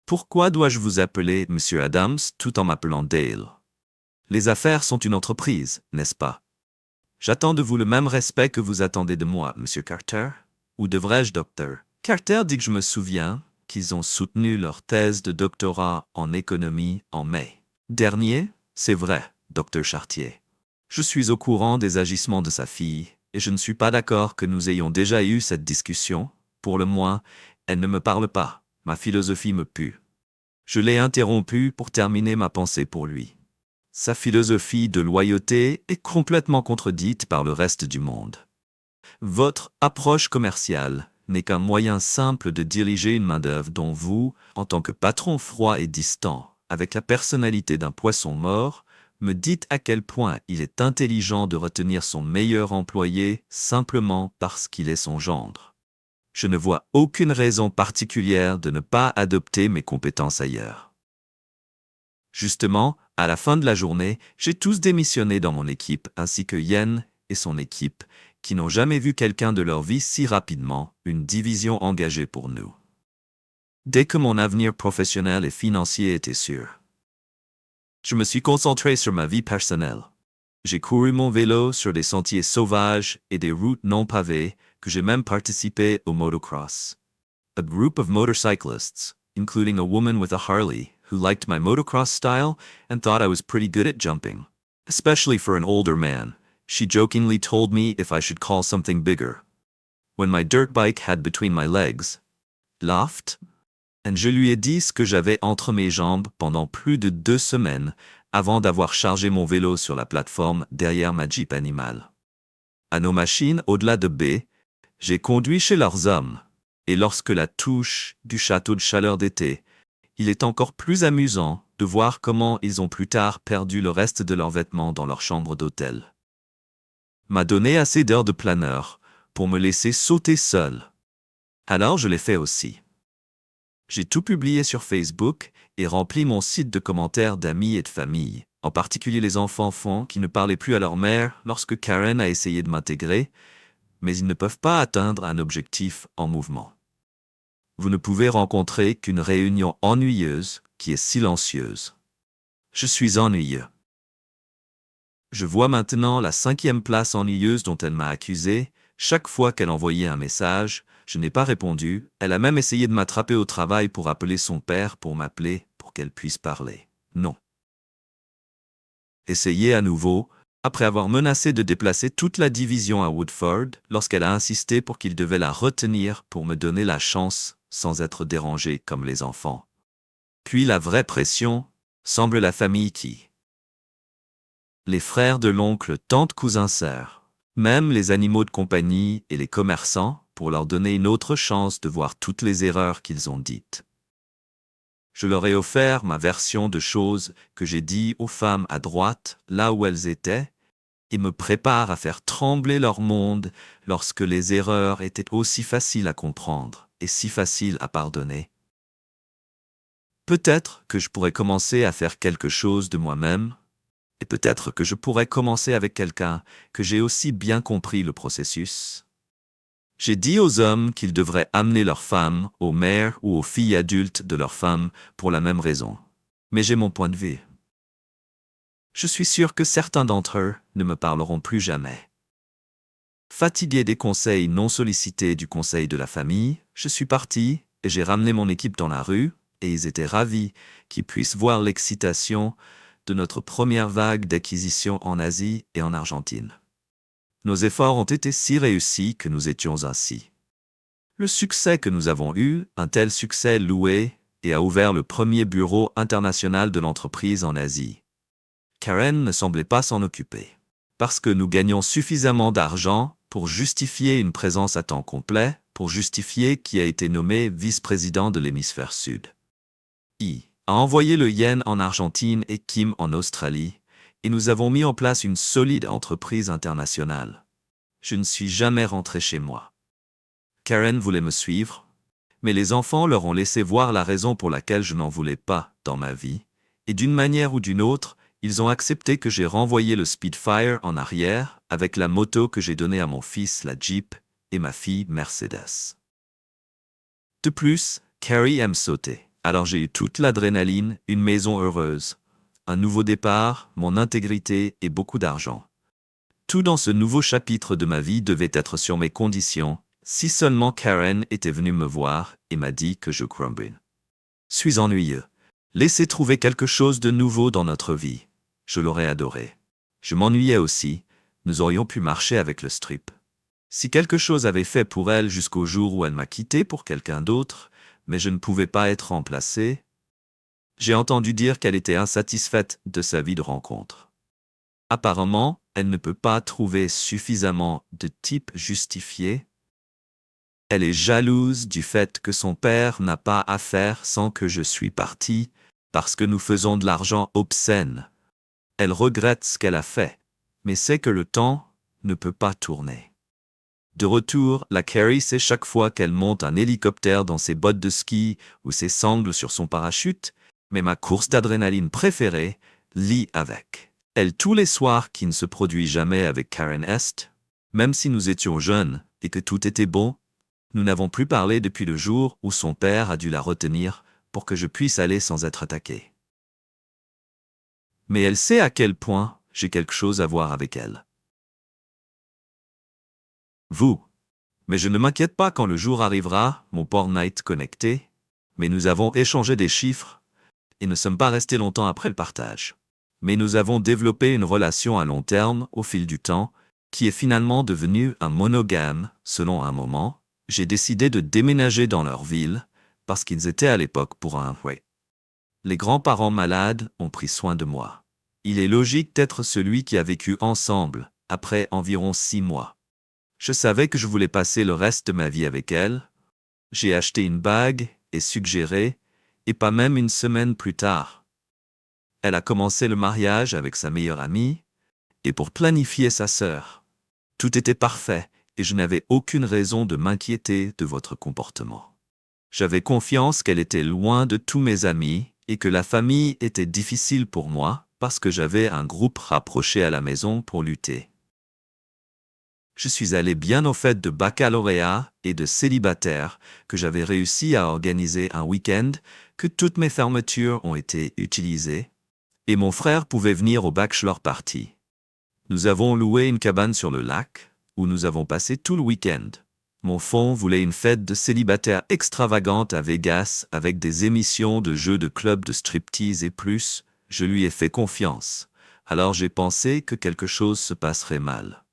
A: Pourquoi dois-je vous appeler Monsieur Adams tout en m'appelant Dale? Les affaires sont une entreprise, n'est-ce pas? J'attends de vous le même respect que vous attendez de moi, Monsieur Carter. Ou devrais-je, docteur? Carter dit que je me souviens qu'ils ont soutenu leur thèse de doctorat en économie en mai dernier. C'est vrai, docteur Chartier. Je suis au courant des agissements de sa fille, et je ne suis pas d'accord que nous ayons déjà eu cette discussion. Pour le moins, elle ne me parle pas. Ma philosophie me pue. Je l'ai interrompu pour terminer ma pensée pour lui. Sa philosophie de loyauté est complètement contredite par le reste du monde. Votre approche commerciale n'est qu'un moyen simple de diriger une main-d'œuvre dont vous, en tant que patron froid et distant, avec la personnalité d'un poisson mort, me dites à quel point il est intelligent de retenir son meilleur employé simplement parce qu'il est son gendre. Je ne vois aucune raison particulière de ne pas adopter mes compétences ailleurs. Justement, à la fin de la journée, j'ai tous démissionné dans mon équipe, ainsi que Yen et son équipe, qui n'ont jamais vu quelqu'un de leur vie si rapidement, une division engagée pour nous. Dès que mon avenir professionnel et financier était sûr, je me suis concentré sur ma vie personnelle. J'ai couru mon vélo sur des sentiers sauvages et des routes non pavées, que j'ai même participé au motocross. A group of motorcyclists, including a woman with a Harley, who liked my motocross style and thought I was pretty good at jumping. Especially for an older man, she jokingly told me if I should call something bigger. When my dirt bike had between my legs, laughed, and je lui ai dit ce que j'avais entre mes jambes pendant plus de 2 semaines avant d'avoir chargé mon vélo sur la plateforme derrière ma Jeep animale. À nos machines au-delà de B, j'ai conduit chez leurs hommes, et lorsque la touche du château de chaleur d'été, il est encore plus amusant de voir comment ils ont plus tard perdu le reste de leurs vêtements dans leur chambre d'hôtel. M'a donné assez d'heures de planeur pour me laisser sauter seul. Alors je l'ai fait aussi. J'ai tout publié sur Facebook et rempli mon site de commentaires d'amis et de famille, en particulier les enfants qui ne parlaient plus à leur mère lorsque Karen a essayé de m'intégrer, mais ils ne peuvent pas atteindre un objectif en mouvement. Vous ne pouvez rencontrer qu'une réunion ennuyeuse qui est silencieuse. Je suis ennuyeux. Je vois maintenant la 5e place ennuyeuse dont elle m'a accusé. Chaque fois qu'elle envoyait un message, je n'ai pas répondu. Elle a même essayé de m'attraper au travail pour appeler son père pour m'appeler, pour qu'elle puisse parler. Non. Essayez à nouveau, après avoir menacé de déplacer toute la division à Woodford, lorsqu'elle a insisté pour qu'il devait la retenir pour me donner la chance, sans être dérangé comme les enfants. Puis la vraie pression, semble la famille qui. Les frères de l'oncle, tantes, cousins, sœurs, même les animaux de compagnie et les commerçants, pour leur donner une autre chance de voir toutes les erreurs qu'ils ont dites. Je leur ai offert ma version de choses que j'ai dit aux femmes à droite, là où elles étaient, et me prépare à faire trembler leur monde lorsque les erreurs étaient aussi faciles à comprendre et si faciles à pardonner. Peut-être que je pourrais commencer à faire quelque chose de moi-même, et peut-être que je pourrais commencer avec quelqu'un que j'ai aussi bien compris le processus. J'ai dit aux hommes qu'ils devraient amener leurs femmes aux mères ou aux filles adultes de leurs femmes pour la même raison. Mais j'ai mon point de vue. Je suis sûr que certains d'entre eux ne me parleront plus jamais. Fatigué des conseils non sollicités du conseil de la famille, je suis parti et j'ai ramené mon équipe dans la rue, et ils étaient ravis qu'ils puissent voir l'excitation de notre première vague d'acquisition en Asie et en Argentine. Nos efforts ont été si réussis que nous étions ainsi. Le succès que nous avons eu, un tel succès loué, et a ouvert le premier bureau international de l'entreprise en Asie. Karen ne semblait pas s'en occuper. Parce que nous gagnons suffisamment d'argent pour justifier une présence à temps complet, pour justifier qui a été nommé vice-président de l'hémisphère sud. I a envoyé le yen en Argentine et Kim en Australie, et nous avons mis en place une solide entreprise internationale. Je ne suis jamais rentré chez moi. Karen voulait me suivre, mais les enfants leur ont laissé voir la raison pour laquelle je n'en voulais pas dans ma vie, et d'une manière ou d'une autre, ils ont accepté que j'ai renvoyé le Spitfire en arrière avec la moto que j'ai donnée à mon fils, la Jeep, et ma fille, Mercedes. De plus, Carrie aime sauter. Alors j'ai eu toute l'adrénaline, une maison heureuse, un nouveau départ, mon intégrité et beaucoup d'argent. Tout dans ce nouveau chapitre de ma vie devait être sur mes conditions, si seulement Karen était venue me voir et m'a dit que je crumble. Suis ennuyeux. Laissez trouver quelque chose de nouveau dans notre vie. Je l'aurais adoré. Je m'ennuyais aussi, nous aurions pu marcher avec le strip. Si quelque chose avait fait pour elle jusqu'au jour où elle m'a quitté pour quelqu'un d'autre, mais je ne pouvais pas être remplacé. J'ai entendu dire qu'elle était insatisfaite de sa vie de rencontre. Apparemment, elle ne peut pas trouver suffisamment de type justifié. Elle est jalouse du fait que son père n'a pas à faire sans que je suis parti, parce que nous faisons de l'argent obscène. Elle regrette ce qu'elle a fait, mais sait que le temps ne peut pas tourner. De retour, la Carrie sait chaque fois qu'elle monte un hélicoptère dans ses bottes de ski ou ses sangles sur son parachute, mais ma course d'adrénaline préférée, lit avec elle tous les soirs qui ne se produit jamais avec Karen Est. Même si nous étions jeunes et que tout était bon, nous n'avons plus parlé depuis le jour où son père a dû la retenir pour que je puisse aller sans être attaqué. Mais elle sait à quel point j'ai quelque chose à voir avec elle. Vous. Mais je ne m'inquiète pas quand le jour arrivera, mon Pornite connecté, mais nous avons échangé des chiffres et ne sommes pas restés longtemps après le partage. Mais nous avons développé une relation à long terme au fil du temps, qui est finalement devenue un monogame. Selon un moment, j'ai décidé de déménager dans leur ville, parce qu'ils étaient à l'époque pour un ouais. Les grands-parents malades ont pris soin de moi. Il est logique d'être celui qui a vécu ensemble, après environ 6 mois. Je savais que je voulais passer le reste de ma vie avec elle. J'ai acheté une bague et suggéré, et pas même une semaine plus tard. Elle a commencé le mariage avec sa meilleure amie, et pour planifier sa sœur. Tout était parfait, et je n'avais aucune raison de m'inquiéter de votre comportement. J'avais confiance qu'elle était loin de tous mes amis, et que la famille était difficile pour moi, parce que j'avais un groupe rapproché à la maison pour lutter. Je suis allé bien au fait de baccalauréat et de célibataire que j'avais réussi à organiser un week-end, que toutes mes fermetures ont été utilisées, et mon frère pouvait venir au bachelor party. Nous avons loué une cabane sur le lac, où nous avons passé tout le week-end. Mon fond voulait une fête de célibataire extravagante à Vegas avec des émissions de jeux de club de striptease et plus. Je lui ai fait confiance. Alors j'ai pensé que quelque chose se passerait mal.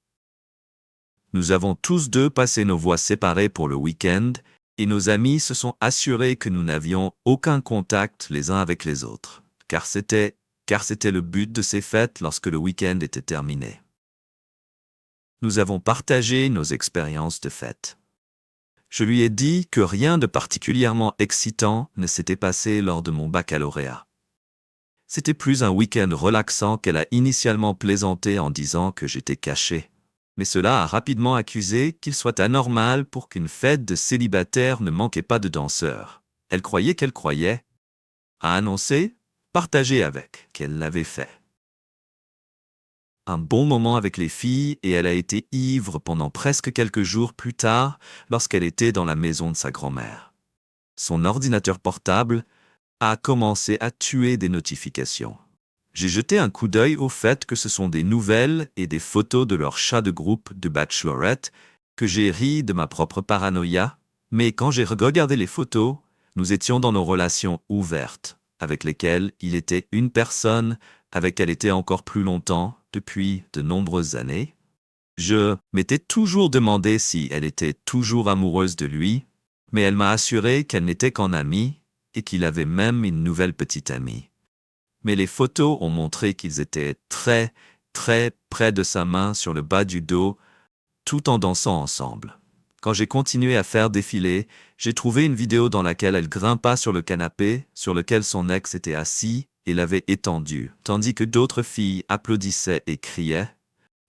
A: Nous avons tous deux passé nos voies séparées pour le week-end et nos amis se sont assurés que nous n'avions aucun contact les uns avec les autres, car c'était le but de ces fêtes lorsque le week-end était terminé. Nous avons partagé nos expériences de fête. Je lui ai dit que rien de particulièrement excitant ne s'était passé lors de mon baccalauréat. C'était plus un week-end relaxant qu'elle a initialement plaisanté en disant que j'étais caché. Mais cela a rapidement accusé qu'il soit anormal pour qu'une fête de célibataire ne manquait pas de danseurs. Elle croyait qu'elle croyait, a annoncé, partagé avec, qu'elle l'avait fait. Un bon moment avec les filles et elle a été ivre pendant presque quelques jours plus tard lorsqu'elle était dans la maison de sa grand-mère. Son ordinateur portable a commencé à tuer des notifications. J'ai jeté un coup d'œil au fait que ce sont des nouvelles et des photos de leur chat de groupe de Bachelorette, que j'ai ri de ma propre paranoïa, mais quand j'ai regardé les photos, nous étions dans nos relations ouvertes, avec lesquelles il était une personne, avec elle était encore plus longtemps, depuis de nombreuses années. Je m'étais toujours demandé si elle était toujours amoureuse de lui, mais elle m'a assuré qu'elle n'était qu'en amie et qu'il avait même une nouvelle petite amie. Mais les photos ont montré qu'ils étaient très, très près de sa main sur le bas du dos, tout en dansant ensemble. Quand j'ai continué à faire défiler, j'ai trouvé une vidéo dans laquelle elle grimpa sur le canapé sur lequel son ex était assis et l'avait étendu, tandis que d'autres filles applaudissaient et criaient.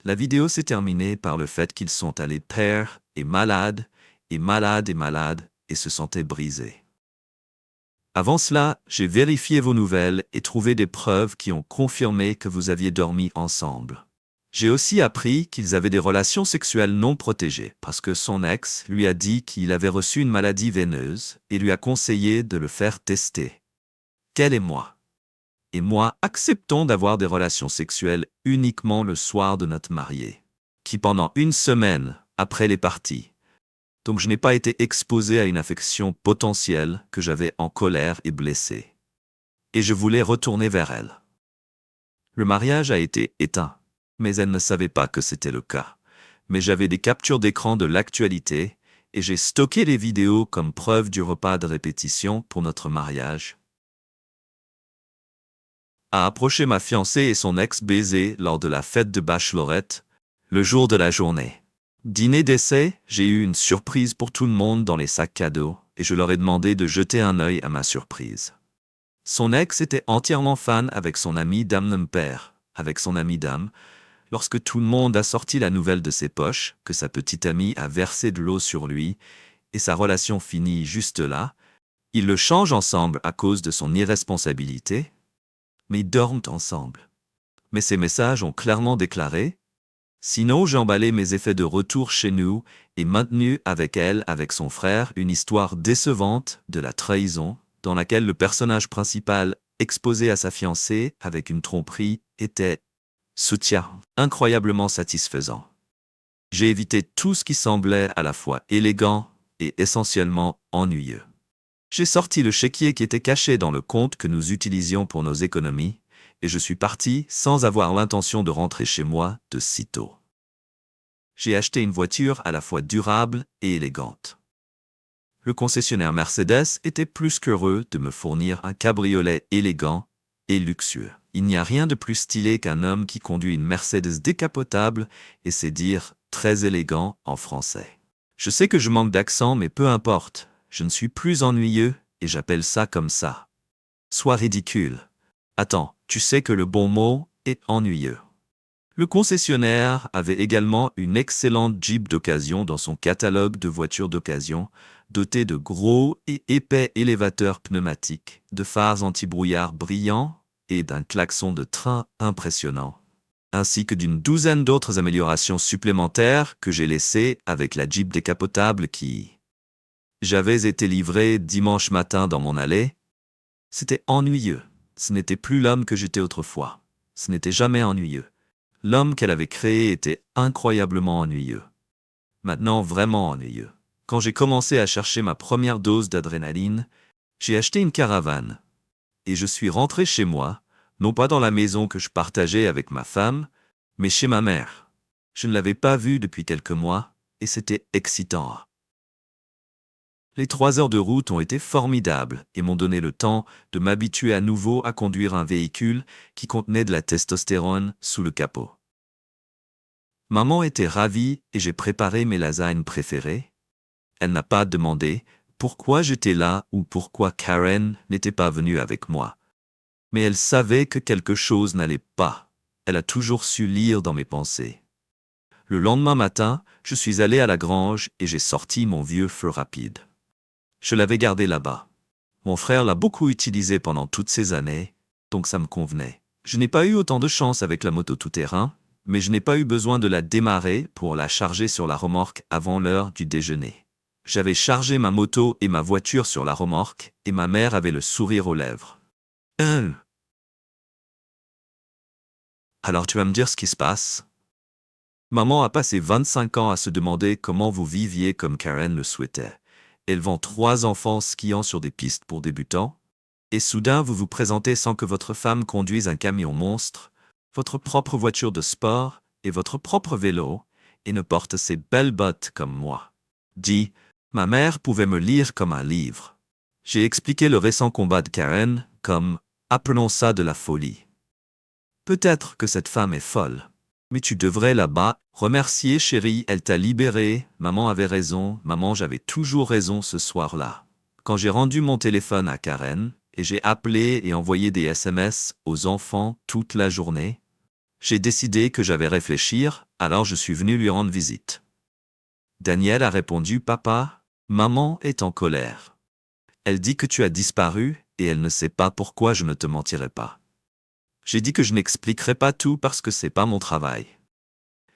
A: La vidéo s'est terminée par le fait qu'ils sont allés pair et malades, et malades et malades, et se sentaient brisés. Avant cela, j'ai vérifié vos nouvelles et trouvé des preuves qui ont confirmé que vous aviez dormi ensemble. J'ai aussi appris qu'ils avaient des relations sexuelles non protégées parce que son ex lui a dit qu'il avait reçu une maladie veineuse et lui a conseillé de le faire tester. Qu'elle et moi acceptons d'avoir des relations sexuelles uniquement le soir de notre mariée, qui pendant une semaine après les parties. Donc je n'ai pas été exposé à une affection potentielle que j'avais en colère et blessé. Et je voulais retourner vers elle. Le mariage a été éteint, mais elle ne savait pas que c'était le cas. Mais j'avais des captures d'écran de l'actualité et j'ai stocké les vidéos comme preuve du repas de répétition pour notre mariage. A approché ma fiancée et son ex-baiser lors de la fête de Bachelorette, le jour de la journée. Dîner d'essai, j'ai eu une surprise pour tout le monde dans les sacs cadeaux et je leur ai demandé de jeter un œil à ma surprise. Son ex était entièrement fan avec son ami Dame Père, avec son ami Dame, lorsque tout le monde a sorti la nouvelle de ses poches, que sa petite amie a versé de l'eau sur lui et sa relation finit juste là, ils le changent ensemble à cause de son irresponsabilité, mais ils dorment ensemble. Mais ces messages ont clairement déclaré: sinon, j'ai emballé mes effets de retour chez nous et maintenu avec elle, avec son frère, une histoire décevante de la trahison, dans laquelle le personnage principal, exposé à sa fiancée avec une tromperie, était soutien incroyablement satisfaisant. J'ai évité tout ce qui semblait à la fois élégant et essentiellement ennuyeux. J'ai sorti le chéquier qui était caché dans le compte que nous utilisions pour nos économies, et je suis parti sans avoir l'intention de rentrer chez moi de sitôt. J'ai acheté une voiture à la fois durable et élégante. Le concessionnaire Mercedes était plus qu'heureux de me fournir un cabriolet élégant et luxueux. Il n'y a rien de plus stylé qu'un homme qui conduit une Mercedes décapotable et sait dire « très élégant » en français. Je sais que je manque d'accent, mais peu importe, je ne suis plus ennuyeux et j'appelle ça comme ça. Sois ridicule. Attends, tu sais que le bon mot est ennuyeux. Le concessionnaire avait également une excellente Jeep d'occasion dans son catalogue de voitures d'occasion, dotée de gros et épais élévateurs pneumatiques, de phares anti-brouillard brillants et d'un klaxon de train impressionnant. ainsi que d'une douzaine d'autres améliorations supplémentaires que j'ai laissées avec la Jeep décapotable qui... J'avais été livré dimanche matin dans mon allée. C'était ennuyeux. Ce n'était plus l'homme que j'étais autrefois. Ce n'était jamais ennuyeux. L'homme qu'elle avait créé était incroyablement ennuyeux. Maintenant vraiment ennuyeux. Quand j'ai commencé à chercher ma première dose d'adrénaline, j'ai acheté une caravane. Et je suis rentré chez moi, non pas dans la maison que je partageais avec ma femme, mais chez ma mère. Je ne l'avais pas vue depuis quelques mois, et c'était excitant. Les 3 heures de route ont été formidables et m'ont donné le temps de m'habituer à nouveau à conduire un véhicule qui contenait de la testostérone sous le capot. Maman était ravie et j'ai préparé mes lasagnes préférées. Elle n'a pas demandé pourquoi j'étais là ou pourquoi Karen n'était pas venue avec moi. Mais elle savait que quelque chose n'allait pas. Elle a toujours su lire dans mes pensées. Le lendemain matin, je suis allé à la grange et j'ai sorti mon vieux feu rapide. Je l'avais gardé là-bas. Mon frère l'a beaucoup utilisé pendant toutes ces années, donc ça me convenait. Je n'ai pas eu autant de chance avec la moto tout-terrain, mais je n'ai pas eu besoin de la démarrer pour la charger sur la remorque avant l'heure du déjeuner. J'avais chargé ma moto et ma voiture sur la remorque, et ma mère avait le sourire aux lèvres. Alors tu vas me dire ce qui se passe? Maman a passé 25 ans à se demander comment vous viviez comme Karen le souhaitait, élevant 3 enfants skiant sur des pistes pour débutants, et soudain vous vous présentez sans que votre femme conduise un camion monstre, votre propre voiture de sport et votre propre vélo, et ne porte ses belles bottes comme moi. Dit, ma mère pouvait me lire comme un livre. J'ai expliqué le récent combat de Karen comme « appelons ça de la folie ». Peut-être que cette femme est folle. Mais tu devrais là-bas remercier chérie, elle t'a libéré, maman avait raison, maman j'avais toujours raison ce soir-là. Quand j'ai rendu mon téléphone à Karen, et j'ai appelé et envoyé des SMS aux enfants toute la journée, j'ai décidé que j'avais réfléchir, alors je suis venu lui rendre visite. Daniel a répondu « Papa, maman est en colère. Elle dit que tu as disparu et elle ne sait pas pourquoi je ne te mentirai pas. » J'ai dit que je n'expliquerai pas tout parce que c'est pas mon travail.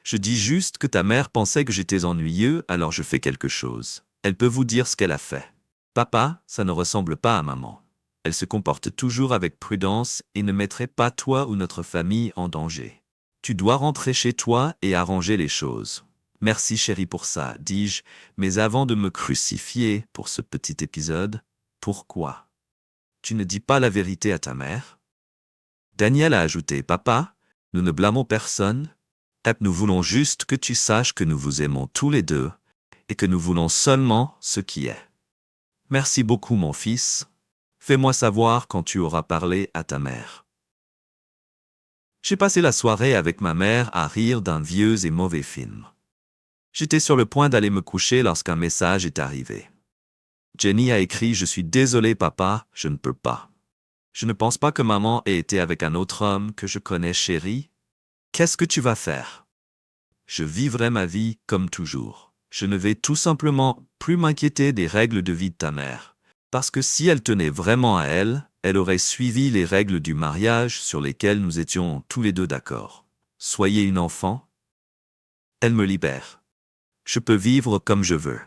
A: Je dis juste que ta mère pensait que j'étais ennuyeux, alors je fais quelque chose. Elle peut vous dire ce qu'elle a fait. Papa, ça ne ressemble pas à maman. Elle se comporte toujours avec prudence et ne mettrait pas toi ou notre famille en danger. Tu dois rentrer chez toi et arranger les choses. Merci chérie pour ça, dis-je, mais avant de me crucifier pour ce petit épisode, pourquoi? Tu ne dis pas la vérité à ta mère? Daniel a ajouté « Papa, nous ne blâmons personne, nous voulons juste que tu saches que nous vous aimons tous les deux et que nous voulons seulement ce qui est. Merci beaucoup mon fils, fais-moi savoir quand tu auras parlé à ta mère. » J'ai passé la soirée avec ma mère à rire d'un vieux et mauvais film. J'étais sur le point d'aller me coucher lorsqu'un message est arrivé. Jenny a écrit « Je suis désolé papa, je ne peux pas. Je ne pense pas que maman ait été avec un autre homme que je connais, chérie. Qu'est-ce que tu vas faire? Je vivrai ma vie comme toujours. Je ne vais tout simplement plus m'inquiéter des règles de vie de ta mère. Parce que si elle tenait vraiment à elle, elle aurait suivi les règles du mariage sur lesquelles nous étions tous les deux d'accord. Soyez une enfant. Elle me libère. Je peux vivre comme je veux.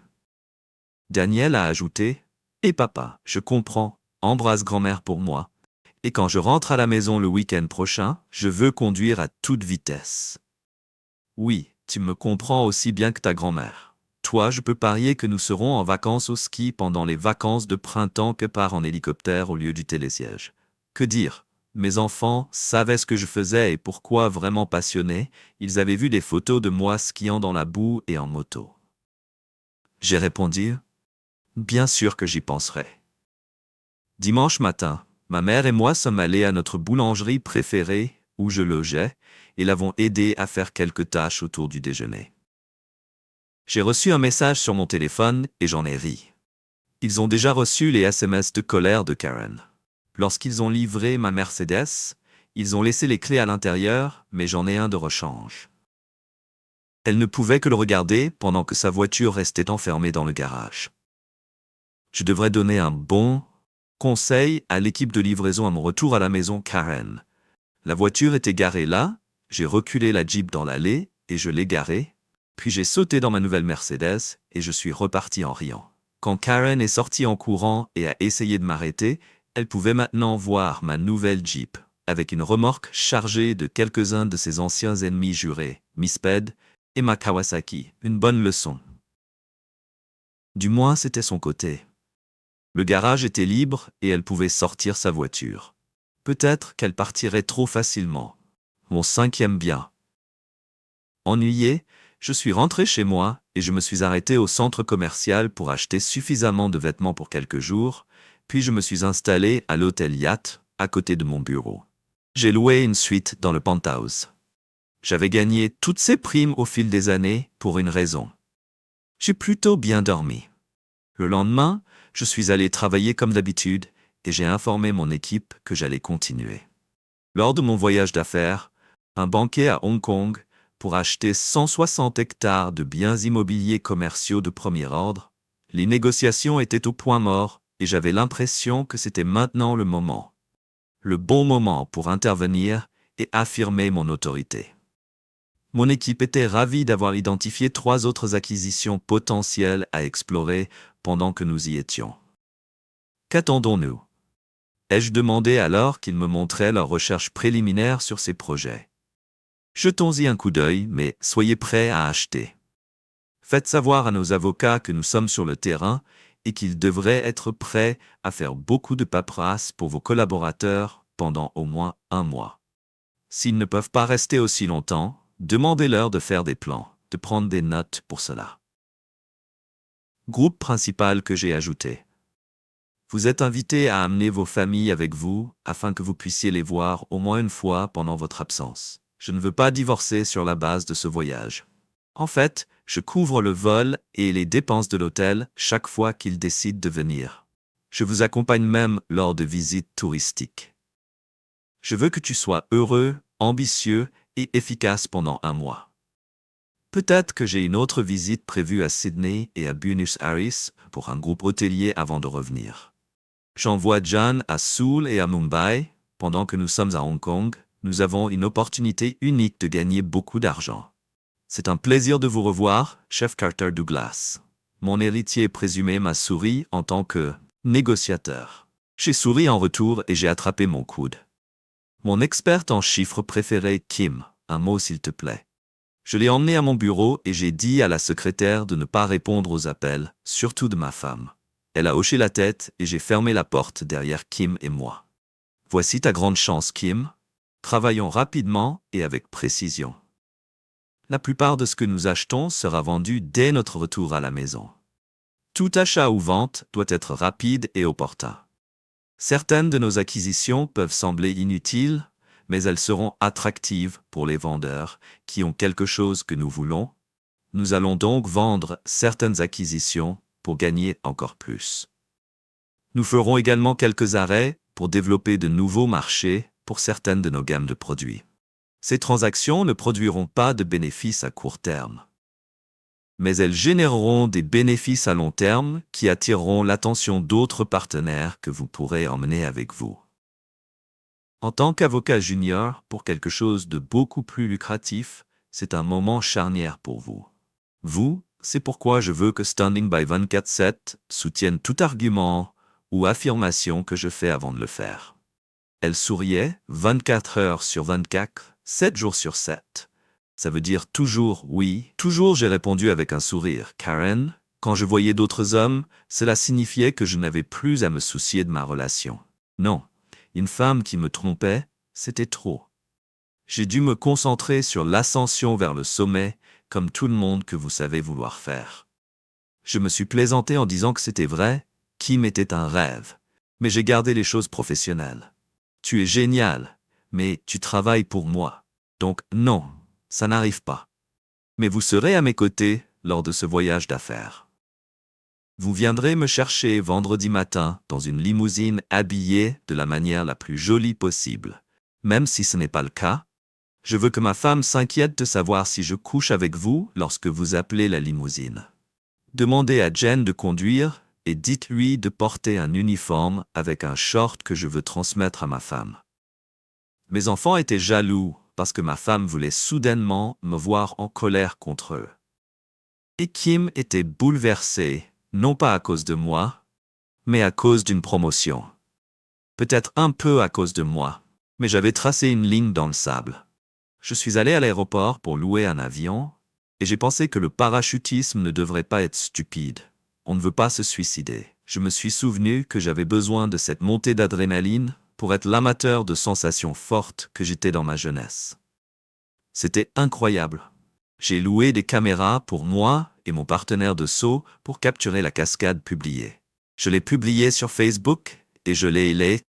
A: Daniel a ajouté « Et papa, je comprends, embrasse grand-mère pour moi. Et quand je rentre à la maison le week-end prochain, je veux conduire à toute vitesse. » Oui, tu me comprends aussi bien que ta grand-mère. Toi, je peux parier que nous serons en vacances au ski pendant les vacances de printemps que part en hélicoptère au lieu du télésiège. Que dire? Mes enfants savaient ce que je faisais et pourquoi vraiment passionnés, ils avaient vu des photos de moi skiant dans la boue et en moto. J'ai répondu, bien sûr que j'y penserai. Dimanche matin, ma mère et moi sommes allés à notre boulangerie préférée, où je logeais, et l'avons aidé à faire quelques tâches autour du déjeuner. J'ai reçu un message sur mon téléphone et j'en ai ri. Ils ont déjà reçu les SMS de colère de Karen. Lorsqu'ils ont livré ma Mercedes, ils ont laissé les clés à l'intérieur, mais j'en ai un de rechange. Elle ne pouvait que le regarder pendant que sa voiture restait enfermée dans le garage. Je devrais donner un bon conseil à l'équipe de livraison à mon retour à la maison Karen. La voiture était garée là, J'ai reculé la Jeep dans l'allée et je l'ai garée, puis j'ai sauté dans ma nouvelle Mercedes et je suis reparti en riant. Quand Karen est sortie en courant et a essayé de m'arrêter, elle pouvait maintenant voir ma nouvelle Jeep, avec une remorque chargée de quelques-uns de ses anciens ennemis jurés, Misped et ma Kawasaki. Une bonne leçon. Du moins, c'était son côté. Le garage était libre et elle pouvait sortir sa voiture. Peut-être qu'elle partirait trop facilement. Mon cinquième bien. Ennuyé, je suis rentré chez moi et je me suis arrêté au centre commercial pour acheter suffisamment de vêtements pour quelques jours, puis je me suis installé à l'hôtel Yacht, à côté de mon bureau. J'ai loué une suite dans le penthouse. J'avais gagné toutes ces primes au fil des années pour une raison. J'ai plutôt bien dormi. Le lendemain, je suis allé travailler comme d'habitude et j'ai informé mon équipe que j'allais continuer. Lors de mon voyage d'affaires, un banquet à Hong Kong, pour acheter 160 hectares de biens immobiliers commerciaux de premier ordre, les négociations étaient au point mort et j'avais l'impression que c'était maintenant le moment. Le bon moment pour intervenir et affirmer mon autorité. Mon équipe était ravie d'avoir identifié 3 autres acquisitions potentielles à explorer pendant que nous y étions. Qu'attendons-nous? Ai-je demandé alors qu'ils me montraient leurs recherches préliminaires sur ces projets? Jetons-y un coup d'œil, mais soyez prêts à acheter. Faites savoir à nos avocats que nous sommes sur le terrain et qu'ils devraient être prêts à faire beaucoup de paperasse pour vos collaborateurs pendant au moins 1 mois. S'ils ne peuvent pas rester aussi longtemps, demandez-leur de faire des plans, de prendre des notes pour cela. Groupe principal que j'ai ajouté. Vous êtes invités à amener vos familles avec vous afin que vous puissiez les voir au moins une fois pendant votre absence. Je ne veux pas divorcer sur la base de ce voyage. En fait, je couvre le vol et les dépenses de l'hôtel chaque fois qu'ils décident de venir. Je vous accompagne même lors de visites touristiques. Je veux que tu sois heureux, ambitieux et efficace pendant 1 mois. Peut-être que j'ai une autre visite prévue à Sydney et à Buenos Aires pour un groupe hôtelier avant de revenir. J'envoie John à Seoul et à Mumbai. Pendant que nous sommes à Hong Kong, nous avons une opportunité unique de gagner beaucoup d'argent. C'est un plaisir de vous revoir, chef Carter Douglas. Mon héritier présumé m'a souri en tant que négociateur. J'ai souri en retour et j'ai attrapé mon coude. Mon experte en chiffres préféré, Kim, un mot s'il te plaît. Je l'ai emmené à mon bureau et j'ai dit à la secrétaire de ne pas répondre aux appels, surtout de ma femme. Elle a hoché la tête et j'ai fermé la porte derrière Kim et moi. Voici ta grande chance, Kim. Travaillons rapidement et avec précision. La plupart de ce que nous achetons sera vendu dès notre retour à la maison. Tout achat ou vente doit être rapide et opportun. Certaines de nos acquisitions peuvent sembler inutiles, mais elles seront attractives pour les vendeurs qui ont quelque chose que nous voulons. Nous allons donc vendre certaines acquisitions pour gagner encore plus. Nous ferons également quelques arrêts pour développer de nouveaux marchés pour certaines de nos gammes de produits. Ces transactions ne produiront pas de bénéfices à court terme, mais elles généreront des bénéfices à long terme qui attireront l'attention d'autres partenaires que vous pourrez emmener avec vous. En tant qu'avocat junior, pour quelque chose de beaucoup plus lucratif, c'est un moment charnière pour vous. C'est pourquoi je veux que Standing by 24/7 soutienne tout argument ou affirmation que je fais avant de le faire. Elle souriait 24 heures sur 24, 7 jours sur 7. Ça veut dire toujours oui. Toujours j'ai répondu avec un sourire. Karen, quand je voyais d'autres hommes, cela signifiait que je n'avais plus à me soucier de ma relation. Non, une femme qui me trompait, c'était trop. J'ai dû me concentrer sur l'ascension vers le sommet, comme tout le monde que vous savez vouloir faire. Je me suis plaisanté en disant que c'était vrai, Kim était un rêve. Mais j'ai gardé les choses professionnelles. Tu es génial, mais tu travailles pour moi. Donc non, ça n'arrive pas. Mais vous serez à mes côtés lors de ce voyage d'affaires. Vous viendrez me chercher vendredi matin dans une limousine habillée de la manière la plus jolie possible. Même si ce n'est pas le cas, je veux que ma femme s'inquiète de savoir si je couche avec vous lorsque vous appelez la limousine. Demandez à Jen de conduire et dites-lui de porter un uniforme avec un short que je veux transmettre à ma femme. Mes enfants étaient jaloux parce que ma femme voulait soudainement me voir en colère contre eux. Et Kim était bouleversé, non pas à cause de moi, mais à cause d'une promotion. Peut-être un peu à cause de moi, mais j'avais tracé une ligne dans le sable. Je suis allé à l'aéroport pour louer un avion, et j'ai pensé que le parachutisme ne devrait pas être stupide. On ne veut pas se suicider. Je me suis souvenu que j'avais besoin de cette montée d'adrénaline pour être l'amateur de sensations fortes que j'étais dans ma jeunesse. C'était incroyable. J'ai loué des caméras pour moi et mon partenaire de saut pour capturer la cascade publiée. Je l'ai publiée sur Facebook et je l'ai